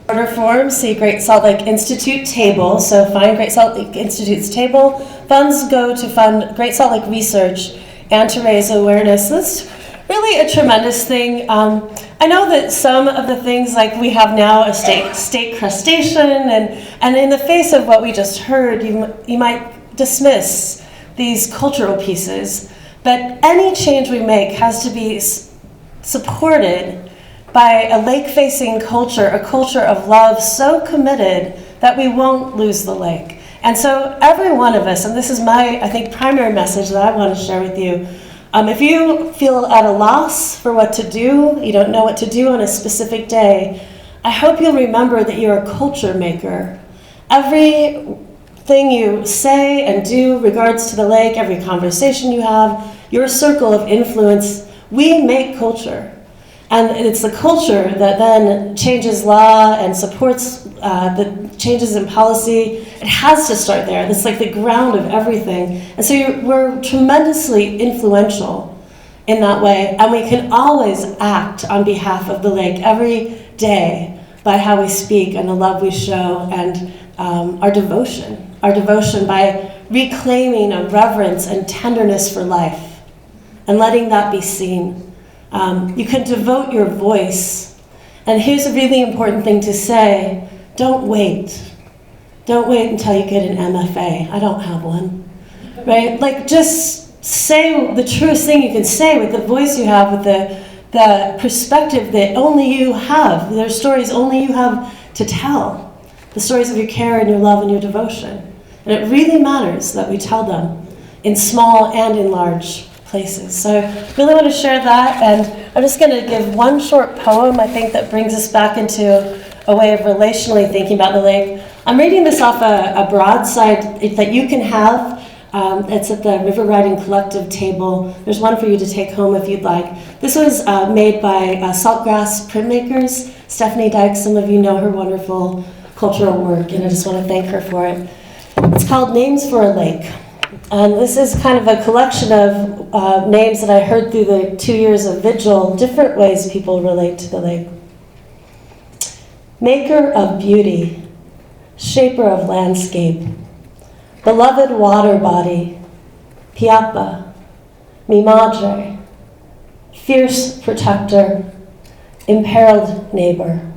Order form, see Great Salt Lake Institute table. So find Great Salt Lake Institute's table, funds go to fund Great Salt Lake research and to raise awareness. That's really a tremendous thing. I know that some of the things, like we have now a state crustacean, and in the face of what we just heard, you might dismiss these cultural pieces. But any change we make has to be supported by a lake-facing culture, a culture of love so committed that we won't lose the lake. And so every one of us, and this is my, I think, primary message that I want to share with you, if you feel at a loss for what to do, you don't know what to do on a specific day, I hope you'll remember that you're a culture maker. Everything you say and do regards to the lake, every conversation you have, your circle of influence, we make culture. And it's the culture that then changes law and supports the changes in policy. It has to start there. That's like the ground of everything. And so we're tremendously influential in that way. And we can always act on behalf of the lake every day by how we speak and the love we show and our devotion by reclaiming a reverence and tenderness for life and letting that be seen. You can devote your voice. And here's a really important thing to say. Don't wait. Don't wait until you get an MFA. I don't have one. Right? Like, just say the truest thing you can say with the voice you have, with the perspective that only you have. There are stories only you have to tell. The stories of your care and your love and your devotion. And it really matters that we tell them in small and in large places. So I really want to share that, and I'm just going to give one short poem, I think, that brings us back into a way of relationally thinking about the lake. I'm reading this off a broadside that you can have. It's at the River Riding Collective table. There's one for you to take home if you'd like. This was made by Saltgrass Printmakers. Stephanie Dyke, some of you know her wonderful cultural work, and I just want to thank her for it. It's called Names for a Lake. And this is kind of a collection of names that I heard through the 2 years of vigil, different ways people relate to the lake. Maker of beauty, shaper of landscape, beloved water body, Piapa, mi madre, fierce protector, imperiled neighbor,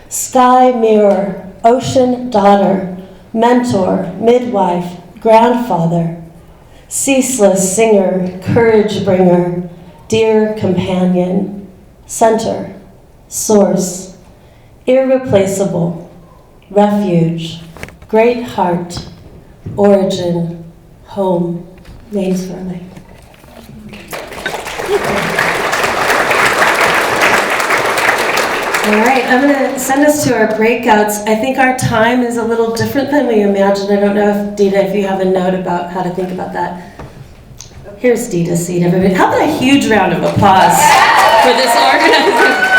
sky mirror, ocean daughter, mentor, midwife, grandfather, ceaseless singer, courage bringer, dear companion, center, source, irreplaceable, refuge, great heart, origin, home, names for a lake. All right, I'm going to send us to our breakouts. I think our time is a little different than we imagined. I don't know if, Dita, if you have a note about how to think about that. Here's Dita's seat, everybody. How about a huge round of applause for this organizing?